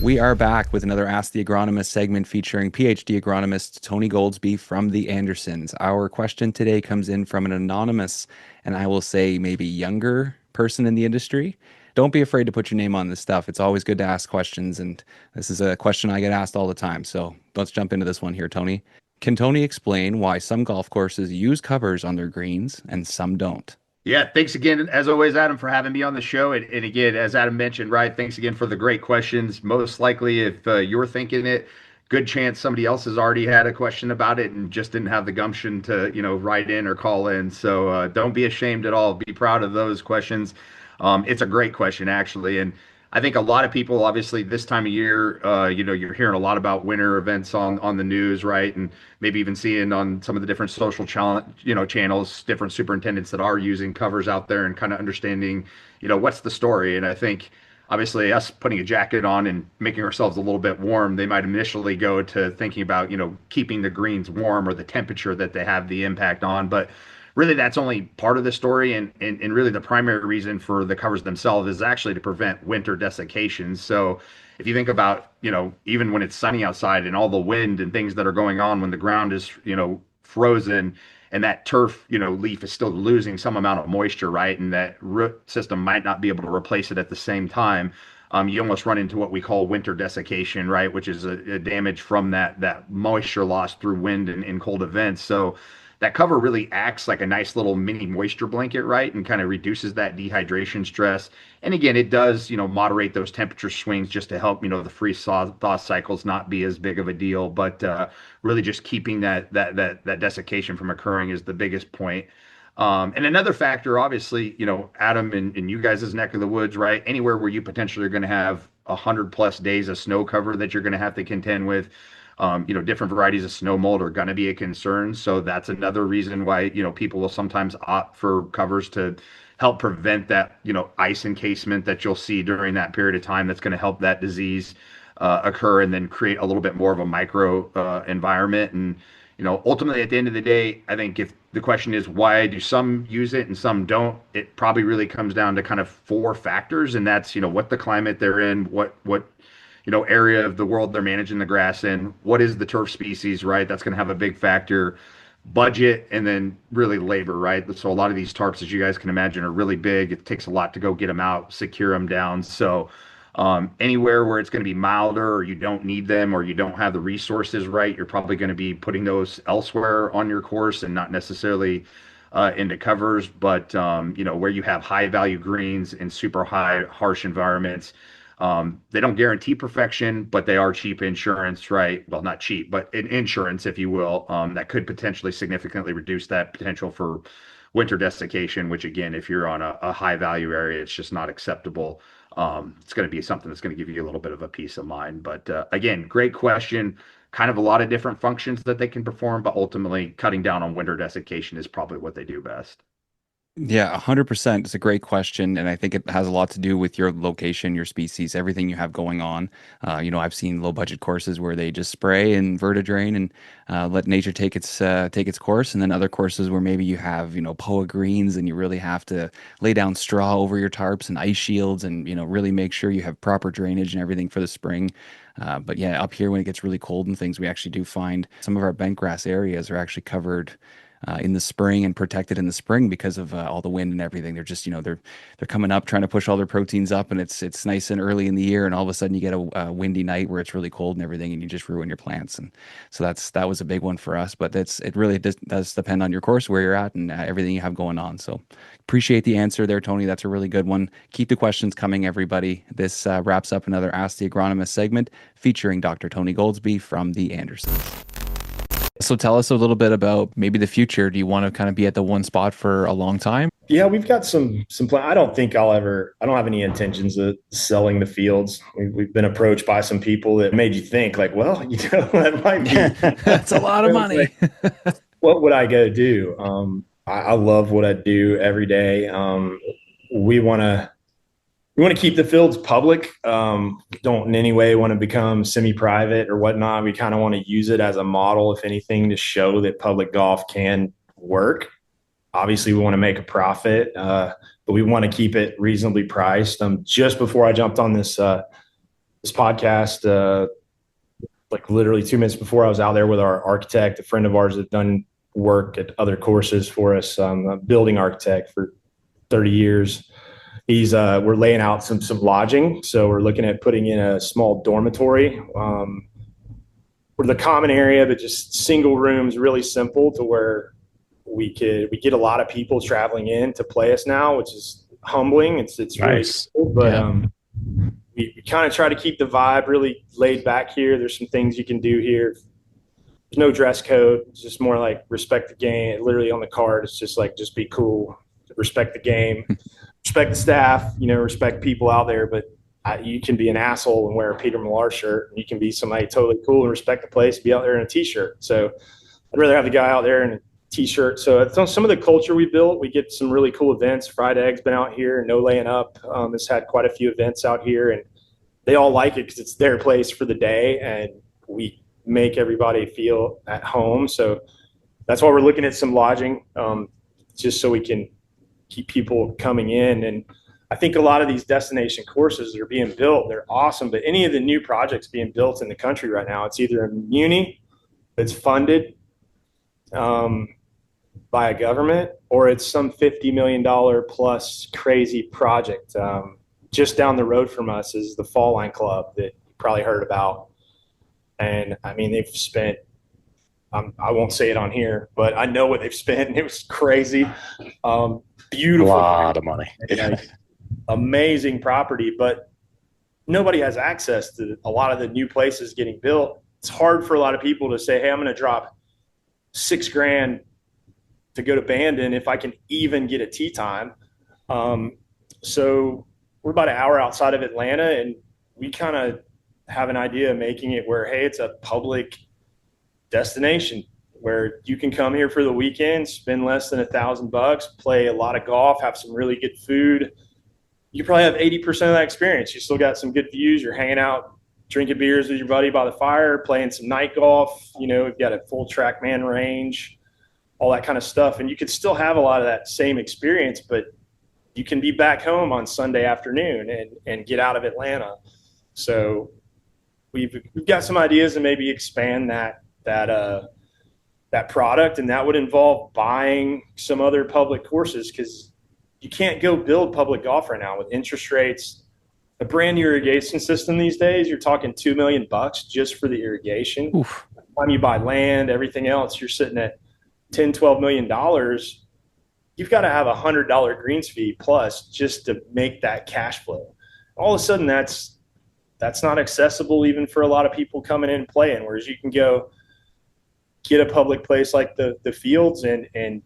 We are back with another Ask the Agronomist segment featuring PhD agronomist Tony Goldsby from the Andersons. Our question today comes in from an anonymous, and I will say maybe younger person in the industry. don't be afraid to put your name on this stuff. It's always good to ask questions, and this is a question I get asked all the time. So let's jump into this one here, Tony. Can Tony explain why some golf courses use covers on their greens and some don't? Yeah, thanks again, as always, Adam, for having me on the show. And again, as Adam mentioned, right, thanks again for the great questions. Most likely, if you're thinking it, good chance somebody else has already had a question about it and just didn't have the gumption to, write in or call in. So don't be ashamed at all. Be proud of those questions. It's a great question, actually. And I think a lot of people, obviously, this time of year, you're hearing a lot about winter events on the news, right? And maybe even seeing on some of the different social channels, different superintendents that are using covers out there and kind of understanding, what's the story. And I think, obviously, us putting a jacket on and making ourselves a little bit warm, they might initially go to thinking about, keeping the greens warm or the temperature that they have the impact on. But really, that's only part of the story, and really the primary reason for the covers themselves is actually to prevent winter desiccation. So if you think about, even when it's sunny outside and all the wind and things that are going on when the ground is, frozen, and that turf, leaf is still losing some amount of moisture, right? And that root system might not be able to replace it at the same time. You almost run into what we call winter desiccation, right? Which is a damage from that moisture loss through wind and cold events. So that cover really acts like a nice little mini moisture blanket, right? And kind of reduces that dehydration stress. And again, it does, moderate those temperature swings just to help, the freeze-thaw cycles not be as big of a deal. But really just keeping that desiccation from occurring is the biggest point. And another factor, obviously, Adam, in you guys' neck of the woods, right? Anywhere where you potentially are going to have 100+ days of snow cover that you're going to have to contend with. Different varieties of snow mold are going to be a concern. So that's another reason why, people will sometimes opt for covers to help prevent that, ice encasement that you'll see during that period of time that's going to help that disease occur and then create a little bit more of a micro environment. And, ultimately at the end of the day, I think if the question is why do some use it and some don't, it probably really comes down to kind of 4 factors. And that's, what the climate they're in, what area of the world they're managing the grass in, what is the turf species, right? That's going to have a big factor. Budget, and then really labor, right? So a lot of these tarps, as you guys can imagine, are really big. It takes a lot to go get them out, secure them down. So anywhere where it's going to be milder or you don't need them or you don't have the resources, right, you're probably going to be putting those elsewhere on your course and not necessarily into covers. But, where you have high value greens in super high, harsh environments, they don't guarantee perfection, but they are cheap insurance, right? Well, not cheap, but insurance, if you will, that could potentially significantly reduce that potential for winter desiccation, which again, if you're on a high value area, it's just not acceptable. It's going to be something that's going to give you a little bit of a peace of mind. But again, great question. Kind of a lot of different functions that they can perform, but ultimately cutting down on winter desiccation is probably what they do best. Yeah, 100%. It's a great question, and I think it has a lot to do with your location, your species, everything you have going on. I've seen low budget courses where they just spray and vertidrain and let nature take its course, and then other courses where maybe you have POA greens and you really have to lay down straw over your tarps and ice shields, and really make sure you have proper drainage and everything for the spring. But yeah, up here when it gets really cold and things, we actually do find some of our bent grass areas are actually covered in the spring and protected in the spring because of all the wind and everything. They're just, they're coming up trying to push all their proteins up, and it's nice and early in the year, and all of a sudden you get a windy night where it's really cold and everything, and you just ruin your plants. And so that was a big one for us. But it really does depend on your course, where you're at, and everything you have going on. So appreciate the answer there, Tony. That's a really good one. Keep the questions coming, everybody. This wraps up another Ask the Agronomist segment featuring Dr. Tony Goldsby from the Andersons. So tell us a little bit about maybe the future. Do you want to kind of be at the one spot for a long time? Yeah, we've got some plan. I don't have any intentions of selling the fields. We've been approached by some people that made you think like, well, that might be that's a lot of money. What would I go do? I love what I do every day. We want to keep the fields public. Don't in any way want to become semi-private or whatnot. We kind of want to use it as a model, if anything, to show that public golf can work. Obviously, we want to make a profit, but we want to keep it reasonably priced. Just before I jumped on this podcast, like literally 2 minutes before, I was out there with our architect, a friend of ours that done work at other courses for us, a building architect for 30 years. we're laying out some lodging. So we're looking at putting in a small dormitory for the common area, but just single rooms, really simple to where we get a lot of people traveling in to play us now, which is humbling. It's really Nice. cool, but Yeah. we kind of try to keep the vibe really laid back here. There's some things you can do here. There's no dress code. It's just more like respect the game. Literally on the card, it's just like just be cool, respect the game, respect the staff. Respect people out there. But you can be an asshole and wear a Peter Millar shirt, and you can be somebody totally cool and respect the place, be out there in a t-shirt. So I'd rather have the guy out there in a t-shirt. So it's on some of the culture we built. We get some really cool events. Fried Egg's been out here. No Laying Up has had quite a few events out here, and they all like it because it's their place for the day, and we make everybody feel at home. So that's why we're looking at some lodging, just so we can keep people coming in. And I think a lot of these destination courses that are being built, they're awesome. But any of the new projects being built in the country right now, it's either a muni that's funded by a government, or it's some $50 million plus crazy project. Just down the road from us is the Fall Line Club that you probably heard about. And I mean, they've spent, I won't say it on here, but I know what they've spent. It was crazy. A Beautiful. lot of money. Like, amazing property, but nobody has access to a lot of the new places getting built. It's hard for a lot of people to say, hey, I'm going to drop $6,000 to go to Bandon if I can even get a tee time. So we're about an hour outside of Atlanta, and we kind of have an idea of making it where, hey, it's a public destination where you can come here for the weekend, spend less than $1,000, play a lot of golf, have some really good food. You probably have 80% of that experience. You still got some good views. You're hanging out, drinking beers with your buddy by the fire, playing some night golf. We've got a full TrackMan range, all that kind of stuff. And you could still have a lot of that same experience, but you can be back home on Sunday afternoon and get out of Atlanta. So we've got some ideas to maybe expand that product, and that would involve buying some other public courses, because you can't go build public golf right now with interest rates. A brand new irrigation system these days, you're talking $2 million just for the irrigation. Oof. By the time you buy land, everything else, you're sitting at $10-12 million. You've got to have $100 greens fee plus just to make that cash flow. All of a sudden, that's not accessible even for a lot of people coming in and playing. Whereas you can go get a public place like the Fields and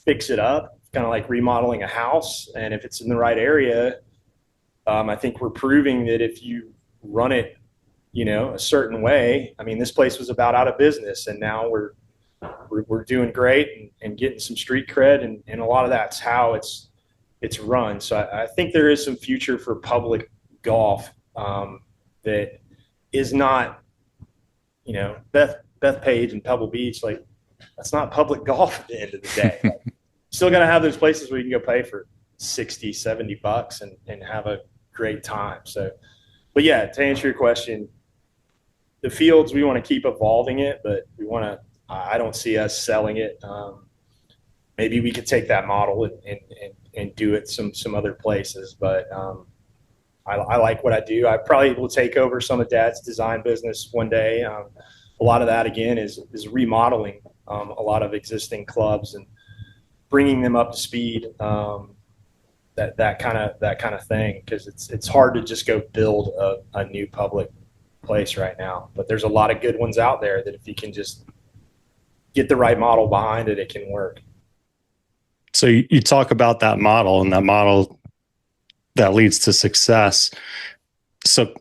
fix it up, kind of like remodeling a house. And if it's in the right area, I think we're proving that if you run it, a certain way. I mean, this place was about out of business, and now we're doing great and getting some street cred, and a lot of that's how it's run. So I think there is some future for public golf that is not, Beth Page and Pebble Beach, like, that's not public golf at the end of the day. Still got to have those places where you can go play for $60-70 and have a great time. So, but yeah, to answer your question, the Fields, we want to keep evolving it, but I don't see us selling it. Maybe we could take that model and do it some other places, but I like what I do. I probably will take over some of Dad's design business one day. A lot of that, again, is remodeling a lot of existing clubs and bringing them up to speed. That kind of thing, because it's hard to just go build a new public place right now. But there's a lot of good ones out there that if you can just get the right model behind it, it can work. So you talk about that model, and that model that leads to success. So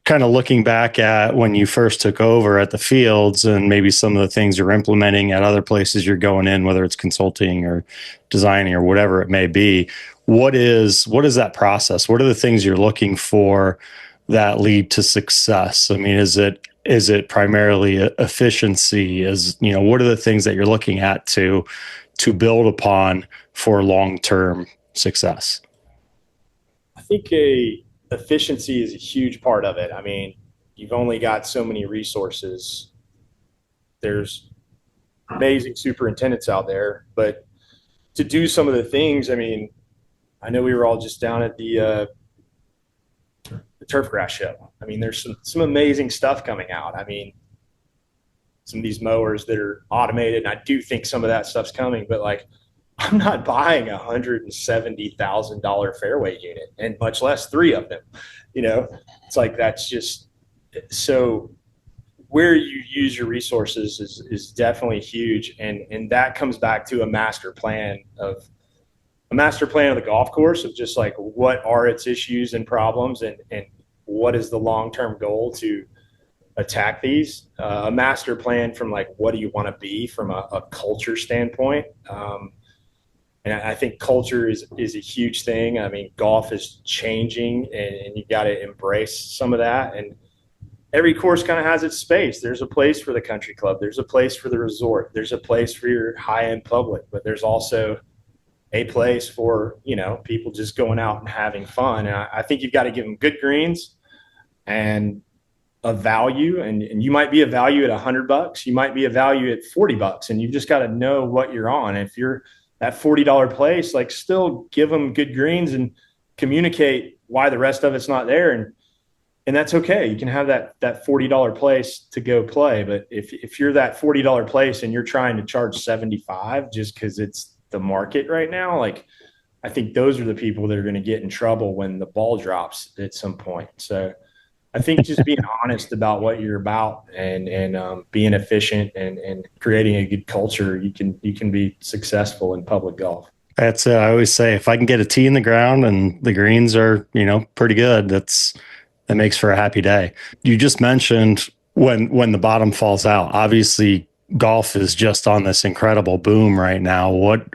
kind of looking back at when you first took over at the Fields, and maybe some of the things you're implementing at other places you're going in, whether it's consulting or designing or whatever it may be, what is that process? What are the things you're looking for that lead to success? I mean, is it primarily efficiency? What are the things that you're looking at to build upon for long-term success? I think efficiency is a huge part of it. I mean, you've only got so many resources. There's amazing superintendents out there, but to do some of the things, I mean, I know we were all just down at the turf grass show. I mean, there's some amazing stuff coming out. I mean, some of these mowers that are automated, and I do think some of that stuff's coming, but like, I'm not buying $170,000 fairway unit, and much less three of them. You know, it's like that's just so. Where you use your resources is definitely huge, and that comes back to a master plan of the golf course of just like what are its issues and problems, and what is the long term goal to attack these. A master plan from like what do you want to be from a culture standpoint. And I think culture is a huge thing. I mean, golf is changing, and you got to embrace some of that. And every course kind of has its space. There's a place for the country club. There's a place for the resort. There's a place for your high-end public. But there's also a place for, you know, people just going out and having fun. And I think you've got to give them good greens and a value. And you might be a value at $100. You might be a value at $40. And you've just got to know what you're on. If you're that $40 place, like still give them good greens and communicate why the rest of it's not there. And that's okay. You can have that $40 place to go play. But if you're that $40 place and you're trying to charge 75 just because it's the market right now, like I think those are the people that are going to get in trouble when the ball drops at some point. So I think just being honest about what you're about and being efficient and creating a good culture, you can be successful in public golf. That's I always say, if I can get a tee in the ground and the greens are, you know, pretty good, that makes for a happy day. You just mentioned when the bottom falls out. Obviously, golf is just on this incredible boom right now. What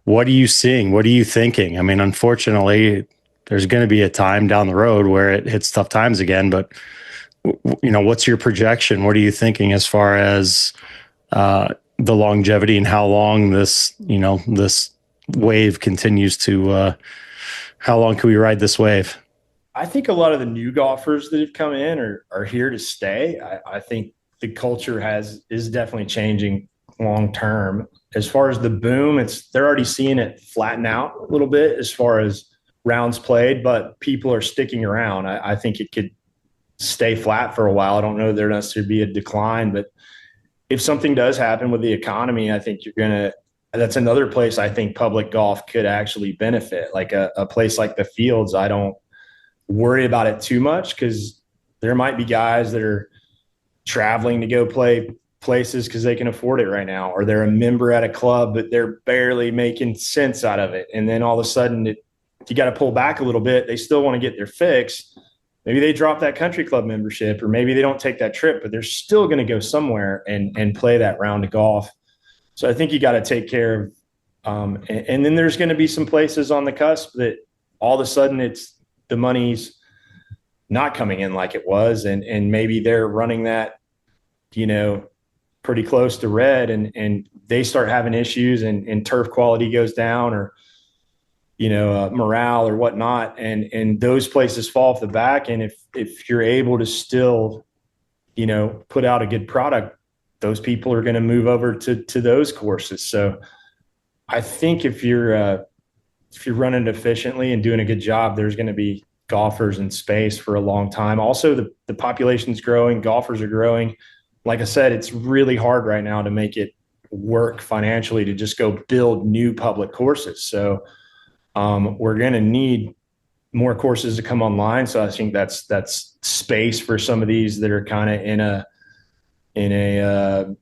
are you seeing? What are you thinking? I mean, unfortunately, there's going to be a time down the road where it hits tough times again. But you know, what's your projection? What are you thinking as far as the longevity and how long this wave continues to? How long can we ride this wave? I think a lot of the new golfers that have come in are here to stay. I think the culture is definitely changing long term. As far as the boom, they're already seeing it flatten out a little bit as far as rounds played, but people are sticking around. I think it could stay flat for a while. I don't know there necessarily be a decline, but if something does happen with the economy, I think that's another place I think public golf could actually benefit. Like a place like the Fields, I don't worry about it too much because there might be guys that are traveling to go play places because they can afford it right now, or they're a member at a club, but they're barely making sense out of it. And then all of a sudden you got to pull back a little bit. They still want to get their fix. Maybe they drop that country club membership, or maybe they don't take that trip, but they're still going to go somewhere and play that round of golf. So I think you got to take care of, and then there's going to be some places on the cusp that all of a sudden the money's not coming in like it was. And maybe they're running that, you know, pretty close to red, and they start having issues and turf quality goes down, or, you know, morale or whatnot. And those places fall off the back. And if you're able to still, you know, put out a good product, those people are going to move over to those courses. So I think if you're running efficiently and doing a good job, there's going to be golfers in space for a long time. Also, the population's growing, golfers are growing. Like I said, it's really hard right now to make it work financially to just go build new public courses. So we're going to need more courses to come online. So I think that's space for some of these that are kind of in a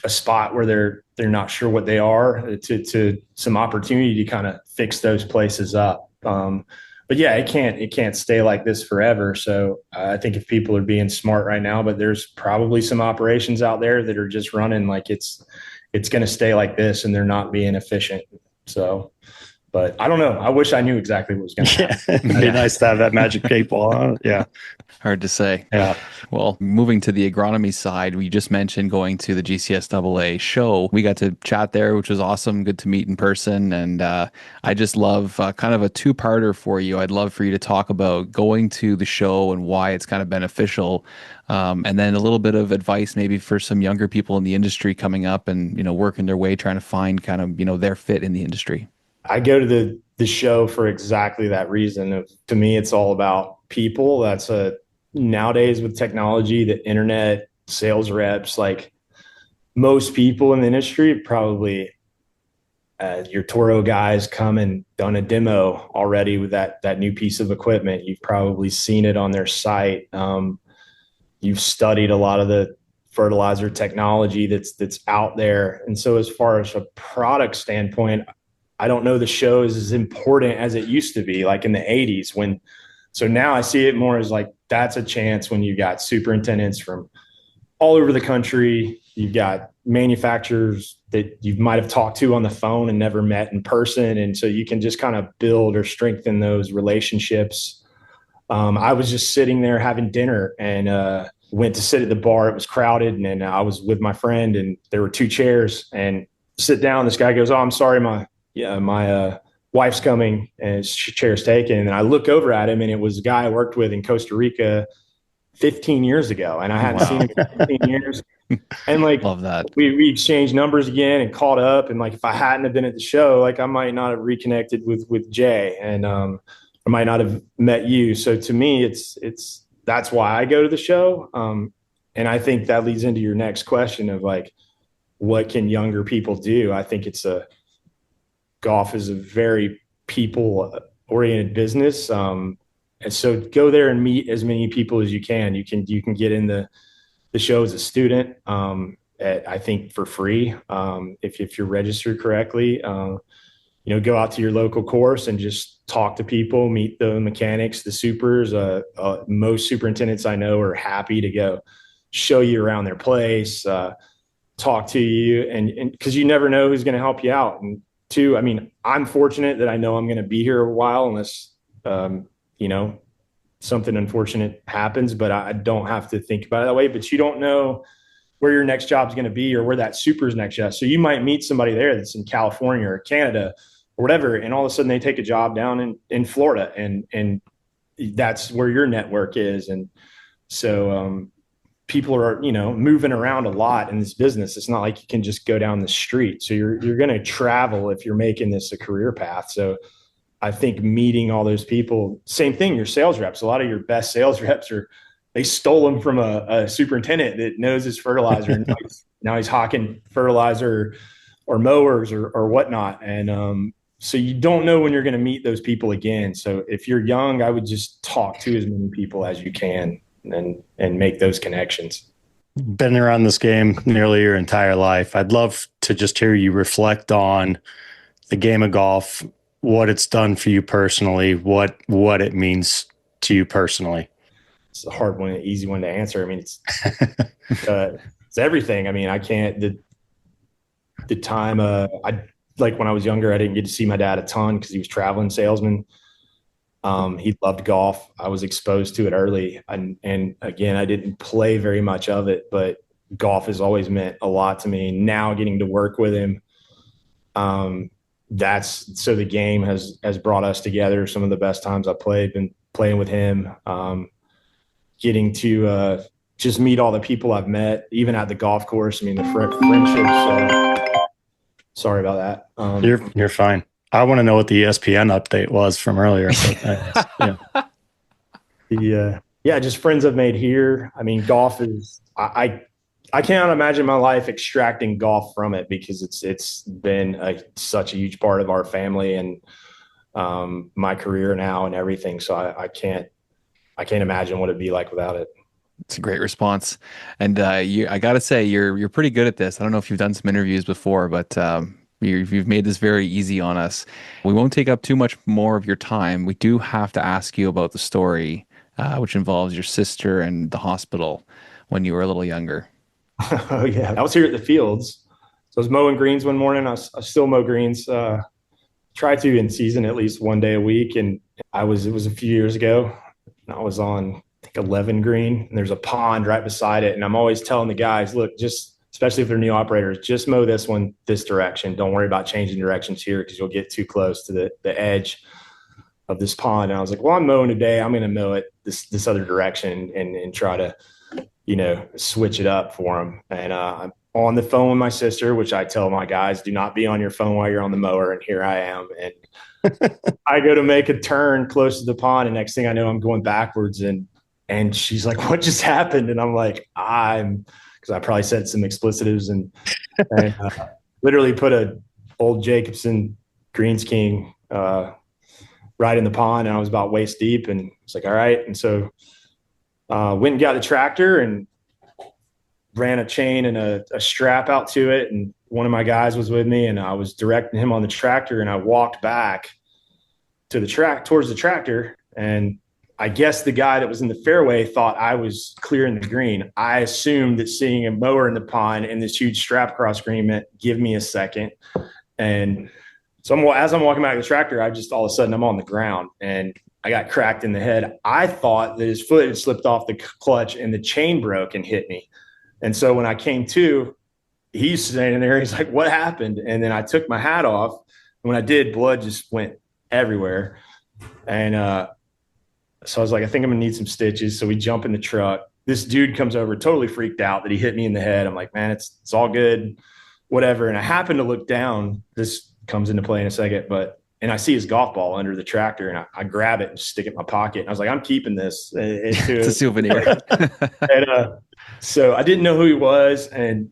spot where they're not sure what they are, to some opportunity to kind of fix those places up. But yeah, it can't stay like this forever. So I think if people are being smart right now, but there's probably some operations out there that are just running like it's going to stay like this, and they're not being efficient. So, but I don't know. I wish I knew exactly what was going to happen. It'd be nice to have that magic 8-ball on. Yeah. Hard to say. Yeah. Well, moving to the agronomy side, we just mentioned going to the GCSAA show. We got to chat there, which was awesome. Good to meet in person. And I just love kind of a two-parter for you. I'd love for you to talk about going to the show and why it's kind of beneficial. And then a little bit of advice maybe for some younger people in the industry coming up and, you know, working their way, trying to find kind of, you know, their fit in the industry. I go to the show for exactly that reason. To me, it's all about people. Nowadays with technology, the internet, sales reps, like most people in the industry, probably your Toro guys come and done a demo already with that new piece of equipment. You've probably seen it on their site. You've studied a lot of the fertilizer technology that's out there. And so as far as a product standpoint, I don't know the show is as important as it used to be, like in the 80s so now I see it more as like, that's a chance when you got superintendents from all over the country. You've got manufacturers that you might have talked to on the phone and never met in person. And so you can just kind of build or strengthen those relationships. I was just sitting there having dinner and went to sit at the bar. It was crowded. And then I was with my friend and there were 2 chairs and sit down. This guy goes, "Oh, I'm sorry. My wife's coming and his chair's taken." And I look over at him and it was a guy I worked with in Costa Rica 15 years ago. And I hadn't seen him in 15 years. And like, Love that. we exchanged numbers again and caught up. And like, if I hadn't have been at the show, like I might not have reconnected with Jay and I might not have met you. So to me, that's why I go to the show. And I think that leads into your next question of like, what can younger people do? I think golf is a very people oriented business. And so go there and meet as many people as you can. You can get in the show as a student, I think for free. If you're registered correctly, go out to your local course and just talk to people, meet the mechanics, the supers. Most superintendents I know are happy to go show you around their place, talk to you, and because you never know who's going to help you out. And two, I mean, I'm fortunate that I know I'm going to be here a while unless, something unfortunate happens, but I don't have to think about it that way. But you don't know where your next job is going to be or where that super's next job. So you might meet somebody there that's in California or Canada or whatever, and all of a sudden they take a job down in Florida, and that's where your network is. And so people are, moving around a lot in this business. It's not like you can just go down the street. So you're going to travel if you're making this a career path. So I think meeting all those people, same thing, your sales reps, a lot of your best sales reps they stole them from a superintendent that knows his fertilizer. And now he's hawking fertilizer or mowers or whatnot. And so you don't know when you're going to meet those people again. So if you're young, I would just talk to as many people as you can and make those connections. Been around this game nearly your entire life. I'd love to just hear you reflect on the game of golf, what it's done for you personally, what it means to you personally. It's a hard one, an easy one to answer. I mean, it's everything. I mean, I can't, the time, like when I was younger, I didn't get to see my dad a ton because he was traveling salesman. He loved golf. I was exposed to it early. And again, I didn't play very much of it, but golf has always meant a lot to me. Now getting to work with him, so the game has brought us together. Some of the best times I played, been playing with him, getting to just meet all the people I've met, even at the golf course. I mean, the friendships. Sorry about that. You're fine. I want to know what the ESPN update was from earlier. But, yeah. Just friends I've made here. I mean, golf is I cannot imagine my life extracting golf from it because it's been such a huge part of our family and my career now and everything. So I can't imagine what it'd be like without it. It's a great response. And I got to say, you're pretty good at this. I don't know if you've done some interviews before, but you've made this very easy on us. We won't take up too much more of your time. We do have to ask you about the story, which involves your sister and the hospital when you were a little younger. Oh, yeah. I was here at the fields. So I was mowing greens one morning. I still mow greens. Try to in season at least one day a week. And it was a few years ago. And I was on, I think, 11 green. And there's a pond right beside it. And I'm always telling the guys, look, especially if they're new operators, just mow this one this direction. Don't worry about changing directions here because you'll get too close to the edge of this pond. And I was like, well, I'm mowing today. I'm going to mow it this other direction and try to, switch it up for them. And I on the phone with my sister, which I tell my guys, do not be on your phone while you're on the mower. And here I am. And I go to make a turn close to the pond. And next thing I know, I'm going backwards. And she's like, what just happened? And I'm like, because I probably said some explicitives and literally put a old Jacobson Greens King right in the pond. And I was about waist deep. And it's like, all right. And so went and got the tractor and ran a chain and a strap out to it. And one of my guys was with me and I was directing him on the tractor, and I walked back to the towards the tractor. And I guess the guy that was in the fairway thought I was clearing the green. I assumed that seeing a mower in the pond and this huge strap across green meant give me a second. And so as I'm walking back to the tractor, I just all of a sudden I'm on the ground and I got cracked in the head. I thought that his foot had slipped off the clutch and the chain broke and hit me. And so when I came to, he's standing there. He's like, what happened? And then I took my hat off. And when I did, blood just went everywhere. And so I was like, I think I'm going to need some stitches. So we jump in the truck. This dude comes over totally freaked out that he hit me in the head. I'm like, man, it's all good, whatever. And I happen to look down. This comes into play in a second. And I see his golf ball under the tractor, and I grab it and stick it in my pocket. And I was like, I'm keeping this. It's a souvenir. And so I didn't know who he was. And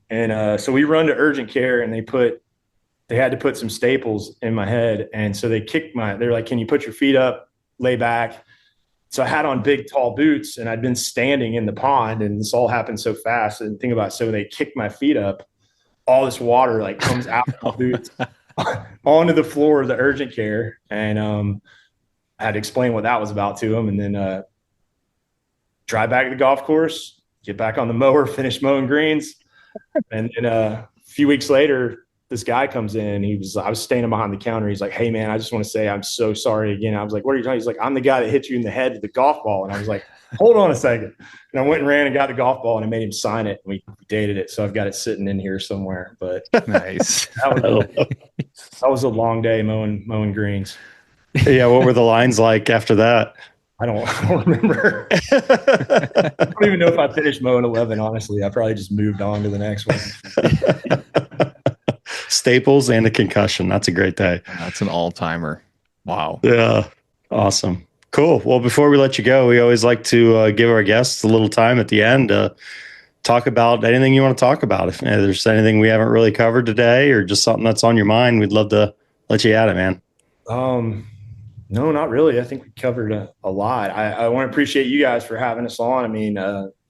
so we run to urgent care, and they had to put some staples in my head. And so they're like, can you put your feet up, lay back? So I had on big, tall boots, and I'd been standing in the pond, and this all happened so fast. And think about it. So they kicked my feet up. All this water like comes out of my boots onto the floor of the urgent care. And I had to explain what that was about to him, and then drive back to the golf course, get back on the mower, finish mowing greens. And then a few weeks later, this guy comes in. I was standing behind the counter. He's like, hey man, I just want to say, I'm so sorry again. I was like, what are you talking? He's like, I'm the guy that hit you in the head with the golf ball. And I was like, hold on a second. And I went and ran and got the golf ball, and I made him sign it. And we dated it. So I've got it sitting in here somewhere, but Nice. that was a long day mowing greens. Yeah. What were the lines like after that? I don't remember. I don't even know if I finished mowing 11, honestly. I probably just moved on to the next one. Staples and a concussion. That's a great day. That's an all-timer. Wow. Yeah. Awesome. Cool. Well, before we let you go, we always like to give our guests a little time at the end to talk about anything you want to talk about. If there's anything we haven't really covered today or just something that's on your mind, we'd love to let you at it, man. No, not really. I think we covered a lot. I want to appreciate you guys for having us on. I mean,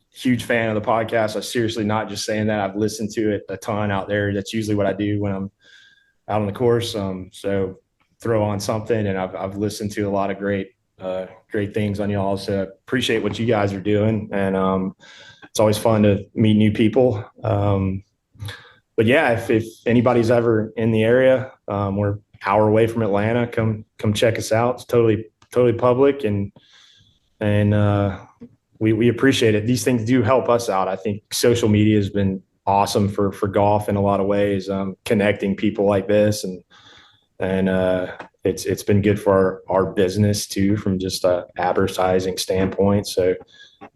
huge fan of the podcast. I'm seriously not just saying that. I've listened to it a ton out there. That's usually what I do when I'm out on the course. So throw on something, and I've listened to a lot of great things on y'all. So appreciate what you guys are doing. And it's always fun to meet new people. But yeah, if anybody's ever in the area, we're hour away from Atlanta, come check us out. It's totally public, and we appreciate it. These things do help us out. I think social media has been awesome for golf in a lot of ways, connecting people like this, and it's been good for our business too, from just a advertising standpoint. So,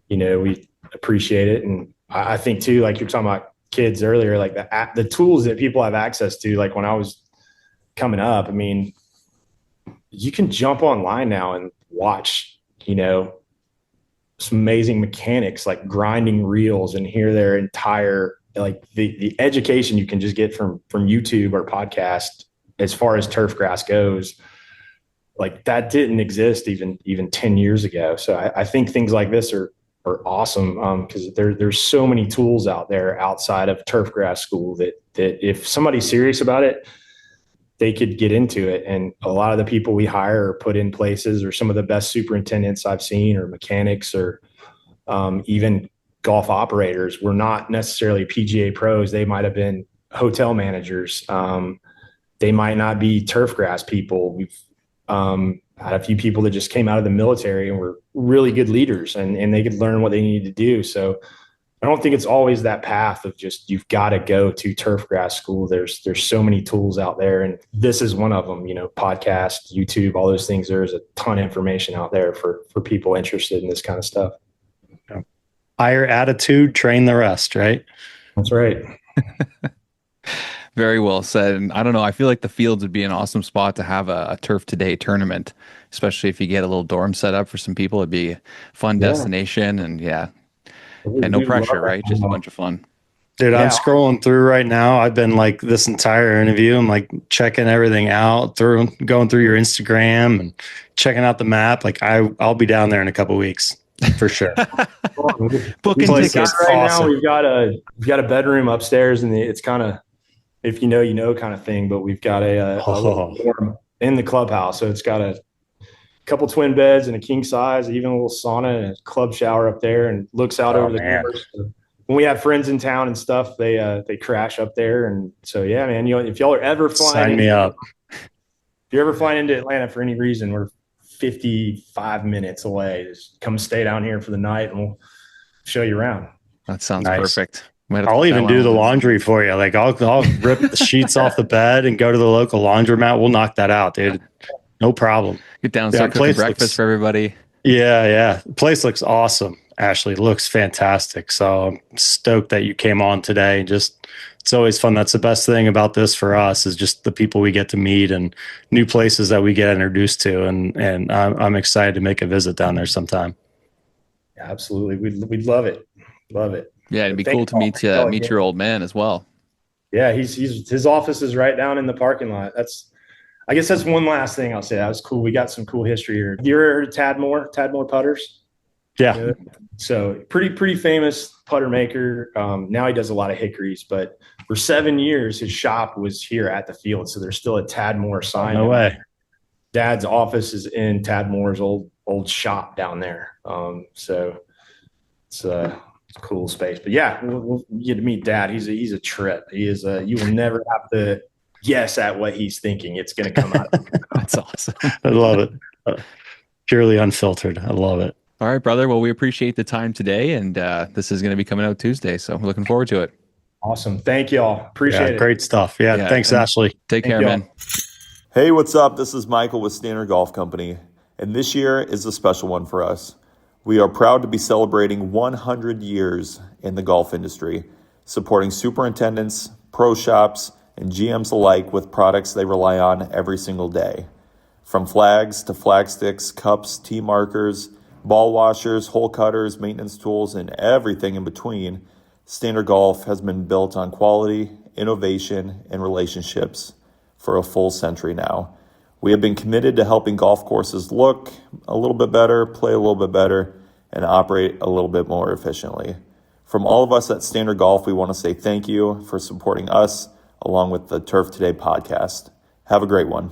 we appreciate it. And I think too, like you're talking about kids earlier, like the tools that people have access to, like when I was coming up, I mean, you can jump online now and watch, some amazing mechanics like grinding reels and hear their entire, like the education you can just get from YouTube or podcast as far as turf grass goes. Like that didn't exist even 10 years ago. So I think things like this are awesome, because there's so many tools out there outside of turf grass school that if somebody's serious about it, they could get into it. And a lot of the people we hire are put in places, or some of the best superintendents I've seen, or mechanics, or even golf operators, were not necessarily PGA pros. They might have been hotel managers. They might not be turf grass people. We've had a few people that just came out of the military and were really good leaders, and they could learn what they needed to do. So I don't think it's always that path of just, you've got to go to turf grass school. There's so many tools out there, and this is one of them, podcast, YouTube, all those things. There's a ton of information out there for people interested in this kind of stuff. Higher attitude, train the rest, right? That's right. Very well said. And I don't know, I feel like the fields would be an awesome spot to have a Turf Today tournament, especially if you get a little dorm set up for some people. It'd be a fun Yeah. destination and yeah, no We love pressure, it. right? Just a bunch of fun. Dude, I'm Yeah. scrolling through right now. I've been like this entire interview. I'm like checking everything out going through your Instagram and checking out the map. Like I'll be down there in a couple weeks for sure. Booking Place tickets. is Right awesome. now, we've got a bedroom upstairs, and it's kind of, if you know, you know, kind of thing. But we've got a little dorm in the clubhouse, so it's got a couple twin beds and a king size, even a little sauna and a club shower up there, and looks out Oh, over the man. course. So when we have friends in town and stuff, they crash up there, and so yeah, man. You know, if y'all are ever flying, Sign me up. If you're ever flying into Atlanta for any reason, we're 55 minutes away. Just come stay down here for the night, and we'll show you around. That sounds Nice. perfect. Might have to I'll put that even one do on the list. laundry for you. Like I'll rip the sheets off the bed and go to the local laundromat. We'll knock that out, dude. No problem. Get down, Yeah, start cooking place breakfast looks- for everybody. Yeah. The place looks awesome. Ashley, looks fantastic. So I'm stoked that you came on today. Just it's always fun. That's the best thing about this for us is just the people we get to meet and new places that we get introduced to. And I'm excited to make a visit down there sometime. Yeah, absolutely. We'd love it. Love it. Yeah, it'd be Thank cool you to all meet for calling meet in. your old man as well. Yeah, he's his office is right down in the parking lot. I guess that's one last thing I'll say. That was cool. We got some cool history here. You ever heard of Tadmore Putters? Yeah. So pretty famous putter maker. Now he does a lot of hickories, but for 7 years his shop was here at the field. So there's still a Tadmore sign. No way. Dad's office is in Tadmore's old shop down there. So it's a cool space. But yeah, we'll get to meet Dad. He's a trip. He is you will never have to guess at what he's thinking. It's going to come out. That's awesome. I love it. Purely unfiltered. I love it. All right, brother. Well, we appreciate the time today, and this is going to be coming out Tuesday, so we're looking forward to it. Awesome. Thank y'all. Appreciate it. Great stuff. Yeah. Yeah, Thanks, and- Ashley. Take Thank care, you. man. Hey, what's up? This is Michael with Standard Golf Company, and this year is a special one for us. We are proud to be celebrating 100 years in the golf industry, supporting superintendents, pro shops, and GMs alike with products they rely on every single day. From flags to flag sticks, cups, tee markers, ball washers, hole cutters, maintenance tools, and everything in between, Standard Golf has been built on quality, innovation, and relationships for a full century now. We have been committed to helping golf courses look a little bit better, play a little bit better, and operate a little bit more efficiently. From all of us at Standard Golf, we want to say thank you for supporting us along with the Turf Today podcast. Have a great one.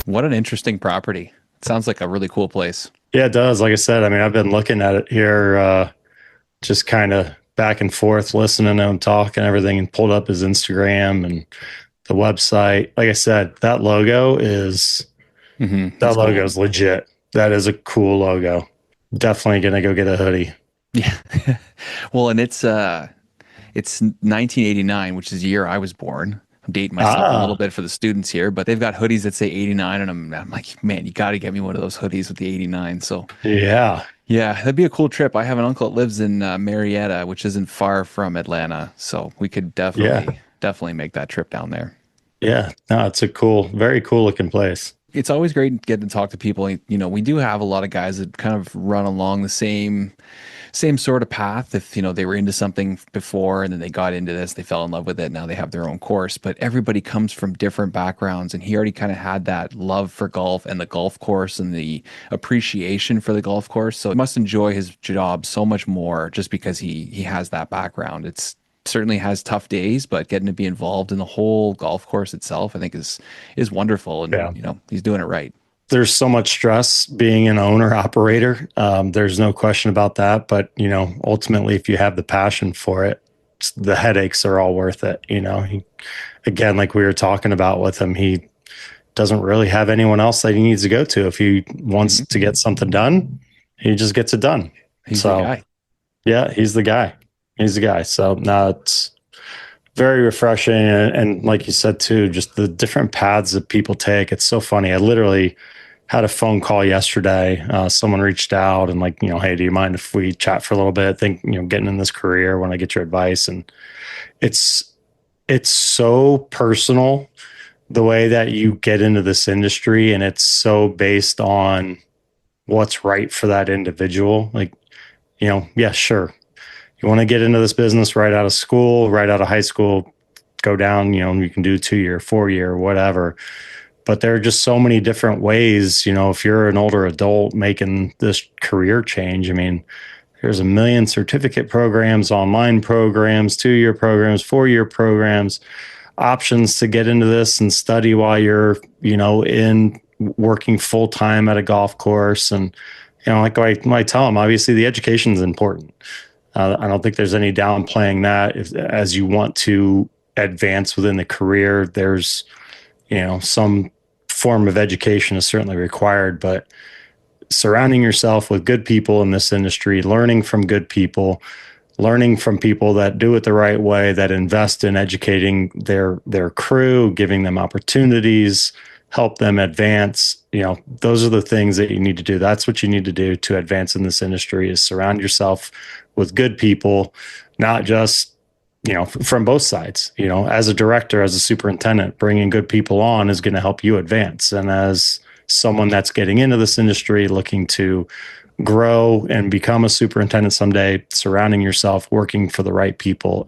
What an interesting property. It sounds like a really cool place. Yeah, it does. Like I said, I mean, I've been looking at it here, just kind of back and forth, listening to him talk and everything, and pulled up his Instagram and the website. Like I said, that logo is legit. That is a cool logo. Definitely gonna go get a hoodie. Yeah. Well, and it's 1989, which is the year I was born. I'm dating myself a little bit for the students here, but they've got hoodies that say 89, and I'm like, man, you got to get me one of those hoodies with the 89. So Yeah. yeah, that'd be a cool trip. I have an uncle that lives in Marietta, which isn't far from Atlanta, so we could definitely make that trip down there. Yeah. No, it's a very cool looking place. It's always great getting to talk to people. You know, we do have a lot of guys that kind of run along the same sort of path. If, you know, they were into something before and then they got into this, they fell in love with it. Now they have their own course, but everybody comes from different backgrounds, and he already kind of had that love for golf and the golf course and the appreciation for the golf course. So he must enjoy his job so much more just because he has that background. It's certainly has tough days, but getting to be involved in the whole golf course itself, I think is wonderful. And, you know, he's doing it right. There's so much stress being an owner operator. There's no question about that. But, you know, ultimately, if you have the passion for it, the headaches are all worth it. You know, again, like we were talking about with him, he doesn't really have anyone else that he needs to go to. If he wants to get something done, he just gets it done. He's the guy. Yeah, he's the guy. He's the guy. So no, it's very refreshing. And like you said, too, just the different paths that people take. It's so funny. I literally had a phone call yesterday. Someone reached out and like, hey, do you mind if we chat for a little bit? Think, getting in this career, when I get your advice. And it's so personal the way that you get into this industry, and it's so based on what's right for that individual. Like, yeah, sure. You want to get into this business right out of school, right out of high school, go down, you can do 2-year, 4-year, whatever. But there are just so many different ways, if you're an older adult making this career change. I mean, there's a million certificate programs, online programs, 2-year programs, 4-year programs, options to get into this and study while you're, in working full time at a golf course. And, like I tell them, obviously the education is important. I don't think there's any downplaying that. As you want to advance within the career, there's, some form of education is certainly required, but surrounding yourself with good people in this industry, learning from good people, learning from people that do it the right way, that invest in educating their crew, giving them opportunities, help them advance. Those are the things that you need to do. That's what you need to do to advance in this industry, is surround yourself with good people, not just, from both sides. As a director, as a superintendent, bringing good people on is going to help you advance. And as someone that's getting into this industry, looking to grow and become a superintendent someday, surrounding yourself, working for the right people,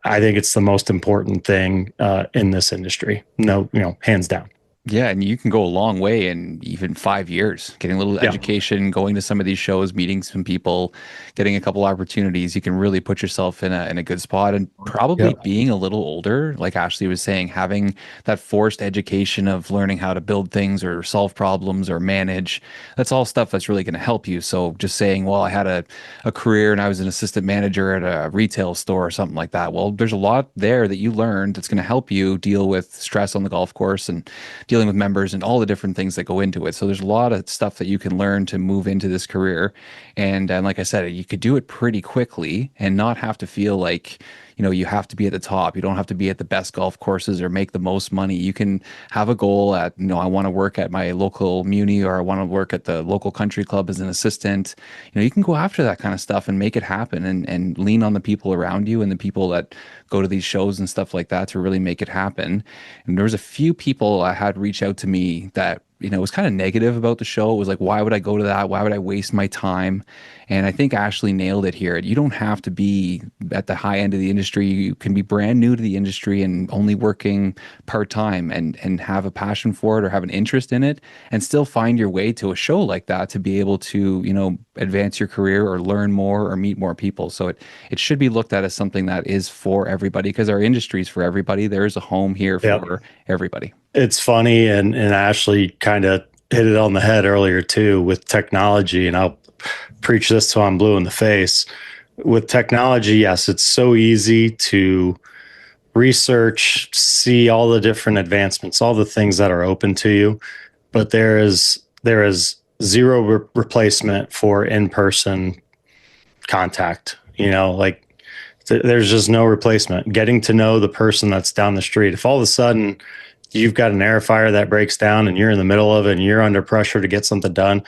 I think it's the most important thing in this industry. No, hands down. Yeah, and you can go a long way in even 5 years, getting a little education, going to some of these shows, meeting some people, getting a couple opportunities. You can really put yourself in a good spot. And probably being a little older, like Ashley was saying, having that forced education of learning how to build things or solve problems or manage, that's all stuff that's really going to help you. So just saying, well, I had a career and I was an assistant manager at a retail store or something like that. Well, there's a lot there that you learned that's going to help you deal with stress on the golf course and dealing with members and all the different things that go into it. So there's a lot of stuff that you can learn to move into this career. And like I said, you could do it pretty quickly and not have to feel like, you have to be at the top. You don't have to be at the best golf courses or make the most money. You can have a goal at, I want to work at my local muni, or I want to work at the local country club as an assistant. You can go after that kind of stuff and make it happen, and lean on the people around you and the people that go to these shows and stuff like that to really make it happen. And there was a few people I had reach out to me that, was kind of negative about the show. It was like, why would I go to that? Why would I waste my time? And I think Ashley nailed it here. You don't have to be at the high end of the industry. You can be brand new to the industry and only working part-time and have a passion for it or have an interest in it, and still find your way to a show like that to be able to, advance your career or learn more or meet more people. So it should be looked at as something that is for everybody, because our industry is for everybody. There is a home here for everybody. It's funny, and Ashley kind of hit it on the head earlier too with technology, and I'll preach this till I'm blue in the face. With technology, yes, it's so easy to research, see all the different advancements, all the things that are open to you, but there is zero replacement for in-person contact. There's just no replacement. Getting to know the person that's down the street. If all of a sudden you've got an air fryer that breaks down and you're in the middle of it and you're under pressure to get something done,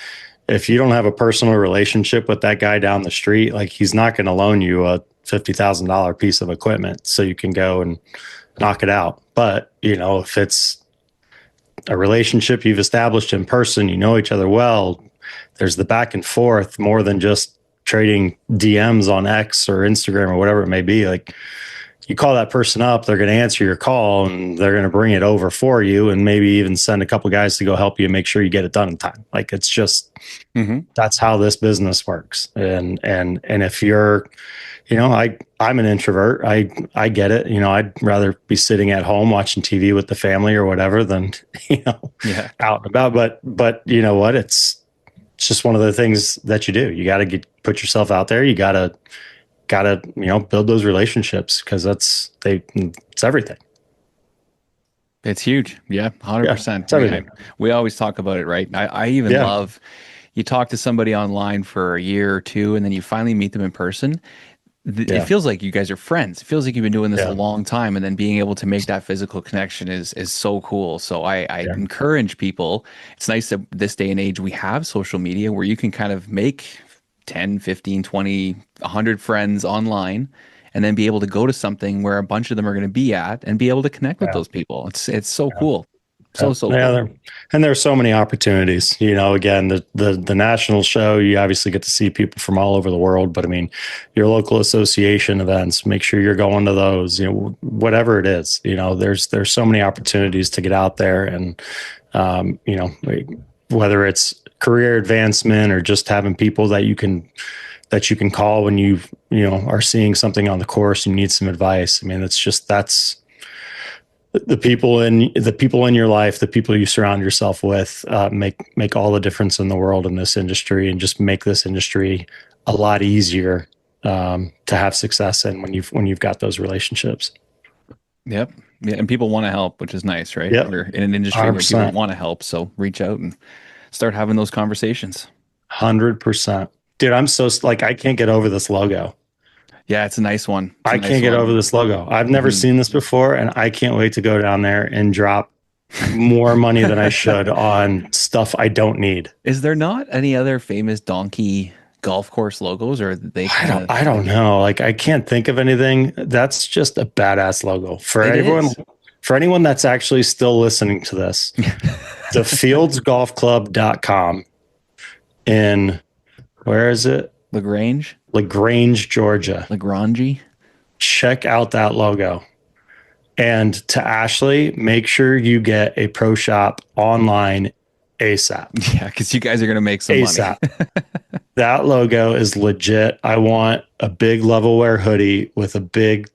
if you don't have a personal relationship with that guy down the street, like, he's not going to loan you a $50,000 piece of equipment so you can go and knock it out. But, if it's a relationship you've established in person, you know each other well, there's the back and forth more than just trading DMs on X or Instagram or whatever it may be. Like, you call that person up, they're going to answer your call and they're going to bring it over for you, and maybe even send a couple guys to go help you make sure you get it done in time. Like, it's just, that's how this business works. And if you're, I'm an introvert. I get it. I'd rather be sitting at home watching TV with the family or whatever than, out and about. But you know what? It's just one of the things that you do. You got to put yourself out there. You got to build those relationships, because it's everything. It's huge. Yeah, 100%. It's everything. We always talk about it, right? I even love, you talk to somebody online for a year or two and then you finally meet them in person. it feels like you guys are friends. It feels like you've been doing this a Yeah. long time, and then being able to make that physical connection is so cool. So I Yeah. encourage people. It's nice that this day and age we have social media where you can kind of make 10, 15, 20, 100 friends online and then be able to go to something where a bunch of them are going to be at and be able to connect with Yeah. those people. It's so Yeah. cool. So Yeah, cool. and there's so many opportunities. Again, the national show, you obviously get to see people from all over the world. But I mean, your local association events, make sure you're going to those. Whatever it is, there's so many opportunities to get out there, and whether it's career advancement or just having people that you can call when you are seeing something on the course and you need some advice. I mean, that's the people in your life, the people you surround yourself with, make all the difference in the world in this industry, and just make this industry a lot easier to have success in when you've got those relationships. Yep. Yeah, and people want to help, which is nice, right? Yep. We're in an industry where 100%. people want to help, so reach out and start having those conversations. 100%, dude. I'm so I can't get over this logo. Yeah, it's a nice one. I can't get over this logo. I've never seen this before, and I can't wait to go down there and drop more money than I should on stuff I don't need. Is there not any other famous donkey golf course logos, or they I don't know. I can't think of anything. That's just a badass logo for everyone. For anyone that's actually still listening to this, the fieldsgolfclub.com in, where is it? LaGrange, Georgia. Lagrange. Check out that logo. And to Ashley, make sure you get a pro shop online ASAP. Yeah, because you guys are going to make some money. That logo is legit. I want a big level wear hoodie with a big,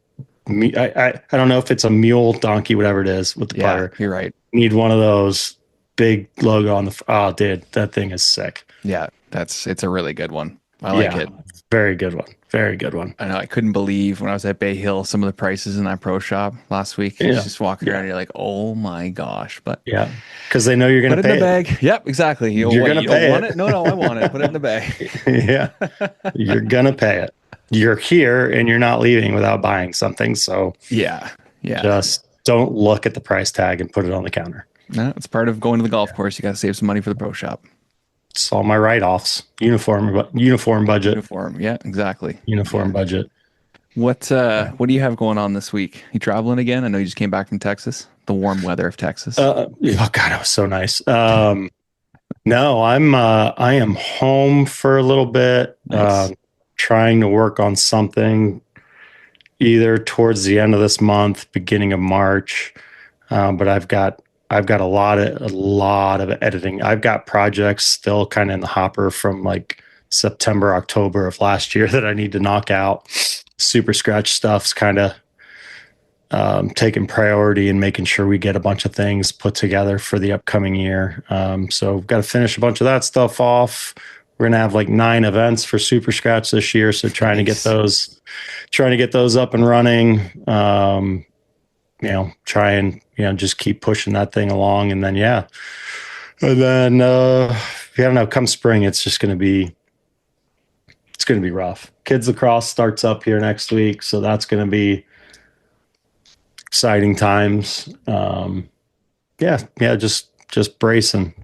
I don't know if it's a mule, donkey, whatever it is, with the putter. You're right. Need one of those big logo on the, oh, dude, that thing is sick. Yeah, it's a really good one. I like it. Very good one. Very good one. I know. I couldn't believe when I was at Bay Hill some of the prices in that pro shop last week. Yeah. Just walking around, you're like, oh my gosh! But yeah, because they know you're going to pay it in the bag. Yep, exactly. You're going to pay it. No, I want it. Put it in the bag. Yeah, you're going to pay it. You're here and you're not leaving without buying something. So yeah. Just don't look at the price tag and put it on the counter. No, it's part of going to the golf course. You got to save some money for the pro shop. It's all my write-offs. Uniform budget. Yeah, exactly. Uniform budget. What do you have going on this week? You traveling again? I know you just came back from Texas, the warm weather of Texas. Oh God, it was so nice. No, I am home for a little bit, Nice. trying to work on something either towards the end of this month, beginning of March. But I've got a lot of editing. I've got projects still kind of in the hopper from like September, October of last year that I need to knock out. Super Scratch stuff's kind of taking priority and making sure we get a bunch of things put together for the upcoming year. So we've got to finish a bunch of that stuff off. We're going to have like 9 events for Super Scratch this year. So trying to get those up and running, try and, just keep pushing that thing along. And then, I don't know, come spring, it's going to be rough. Kids lacrosse starts up here next week. So that's going to be exciting times. Just bracing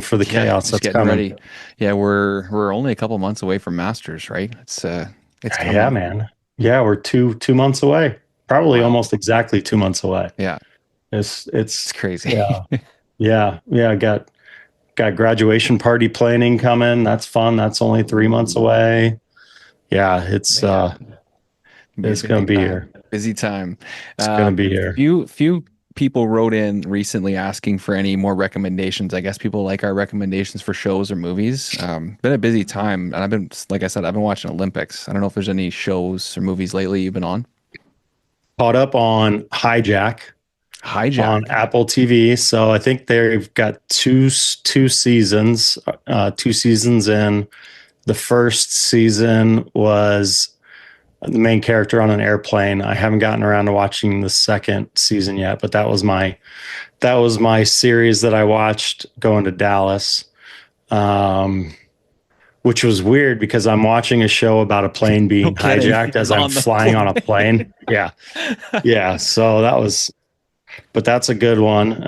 for the chaos that's coming. Ready. Yeah. We're only a couple months away from Masters, right? It's coming. Yeah, man. Yeah. We're 2 months away, probably almost exactly 2 months away. Yeah. It's crazy. Yeah. Got graduation party planning coming. That's fun. That's only 3 months away. Yeah. It's going to be here. Busy time. It's going to be here. Few people wrote in recently asking for any more recommendations. I guess people like our recommendations for shows or movies. Been a busy time, and like I said, I've been watching Olympics. I don't know if there's any shows or movies lately you've been on. Caught up on Hijack on Apple TV. So I think they've got two seasons. 2 seasons in. The first season was the main character on an airplane. I haven't gotten around to watching the second season yet, but that was my series that I watched going to Dallas. which was weird because I'm watching a show about a plane being kidding. hijacked as I'm On the flying on a plane. Yeah. Yeah. So but that's a good one.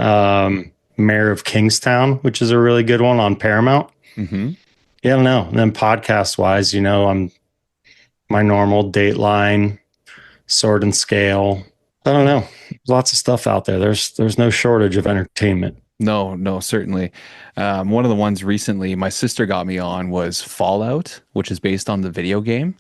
Mayor of Kingstown, which is a really good one on Paramount. Mm-hmm. Yeah, I don't know. And then podcast wise, I'm my normal Dateline, Sword and Scale. I don't know. Lots of stuff out there. There's no shortage of entertainment. No, certainly. One of the ones recently my sister got me on was Fallout, which is based on the video game.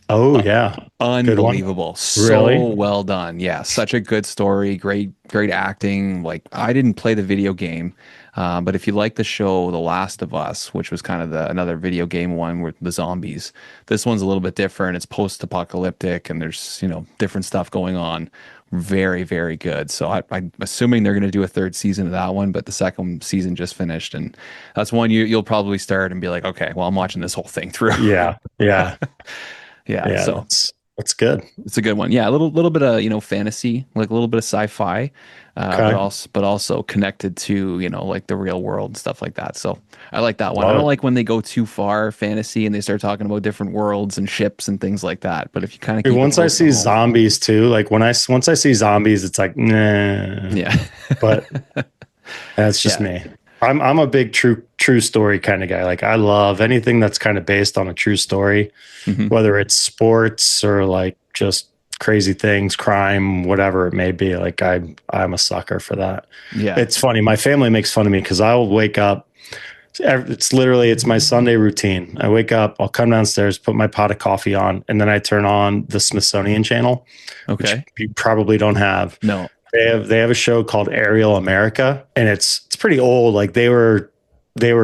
Oh yeah. Unbelievable. So Really? well done. Yeah, such a good story, great acting. Like, I didn't play the video game, but if you like the show The Last of Us, which was kind of another video game one with the zombies, this one's a little bit different. It's post-apocalyptic and there's, different stuff going on. Very, very good. So I'm assuming they're going to do a third season of that one, but the second season just finished, and that's one you'll probably start and be like, okay, well, I'm watching this whole thing through. Yeah. Yeah. Yeah. So that's good. it's a good one. Yeah, a little bit of fantasy, like a little bit of sci-fi, but also connected to like the real world and stuff like that. So I like that one. I don't like when they go too far fantasy and they start talking about different worlds and ships and things like that. But if you kind of once I see zombies too, like once I see zombies, it's like nah. Yeah, but that's just me. I'm a big true story kind of guy. Like, I love anything that's kind of based on a true story, whether it's sports or like just crazy things, crime, whatever it may be. Like, I'm a sucker for that. Yeah. It's funny. My family makes fun of me because I'll wake up. It's my Sunday routine. I wake up, I'll come downstairs, put my pot of coffee on, and then I turn on the Smithsonian channel, okay, which you probably don't have. No. They have a show called Aerial America, and it's pretty old. Like, they were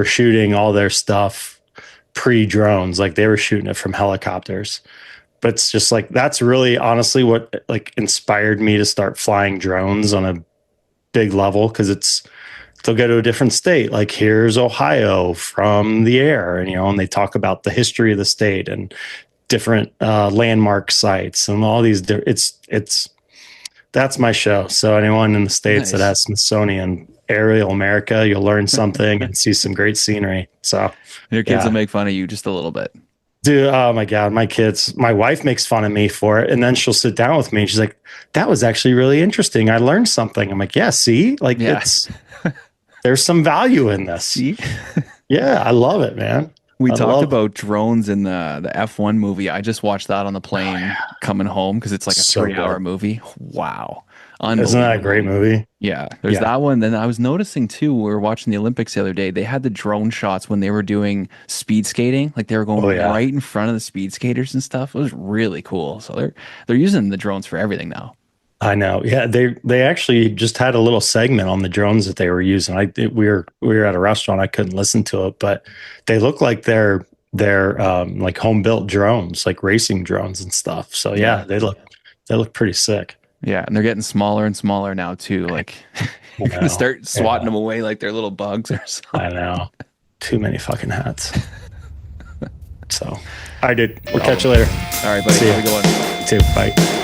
shooting all their stuff pre-drones. Like, they were shooting it from helicopters. But it's just like, that's really honestly what like inspired me to start flying drones on a big level, because they'll go to a different state. Like, here's Ohio from the air, and they talk about the history of the state and different landmark sites and all these. That's my show. So anyone in the States that has Smithsonian, Aerial America, you'll learn something and see some great scenery. So your kids will make fun of you just a little bit. Dude, oh my God, my wife makes fun of me for it. And then she'll sit down with me and she's like, that was actually really interesting. I learned something. I'm like, yeah, see, like there's some value in this. See? Yeah, I love it, man. We talked about drones in the F1 movie. I just watched that on the plane coming home because it's like a 3-hour movie. Wow. Isn't that a great movie? Yeah. There's that one. Then I was noticing too, we were watching the Olympics the other day. They had the drone shots when they were doing speed skating. Like, they were going right in front of the speed skaters and stuff. It was really cool. So they're using the drones for everything now. I know. Yeah, they actually just had a little segment on the drones that they were using. We were at a restaurant. I couldn't listen to it, but they look like they're like home built drones, like racing drones and stuff. So yeah, they look pretty sick. Yeah, and they're getting smaller and smaller now too. Like, you're gonna start swatting them away like they're little bugs or something. I know. Too many fucking hats. So, all right, dude. We'll catch you later. All right, buddy. See ya. Have a good one. You too. Bye.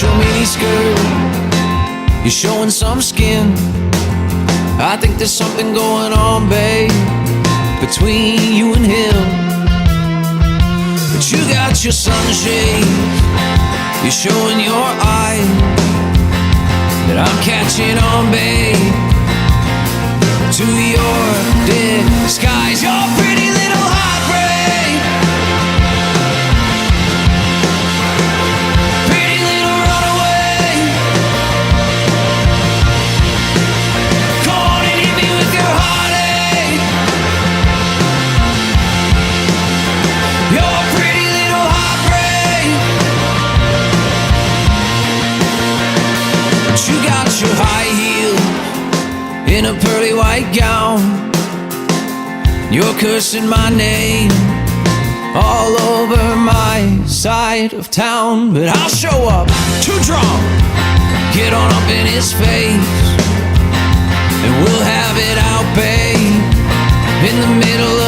Your mini skirt, you're showing some skin. I think there's something going on, babe, between you and him. But you got your sunshade, you're showing your eye, that I'm catching on, babe, to your disguise. Your pretty little heartbreak. Your high heel in a pearly white gown, you're cursing my name all over my side of town. But I'll show up too drunk, get on up in his face, and we'll have it out, babe, in the middle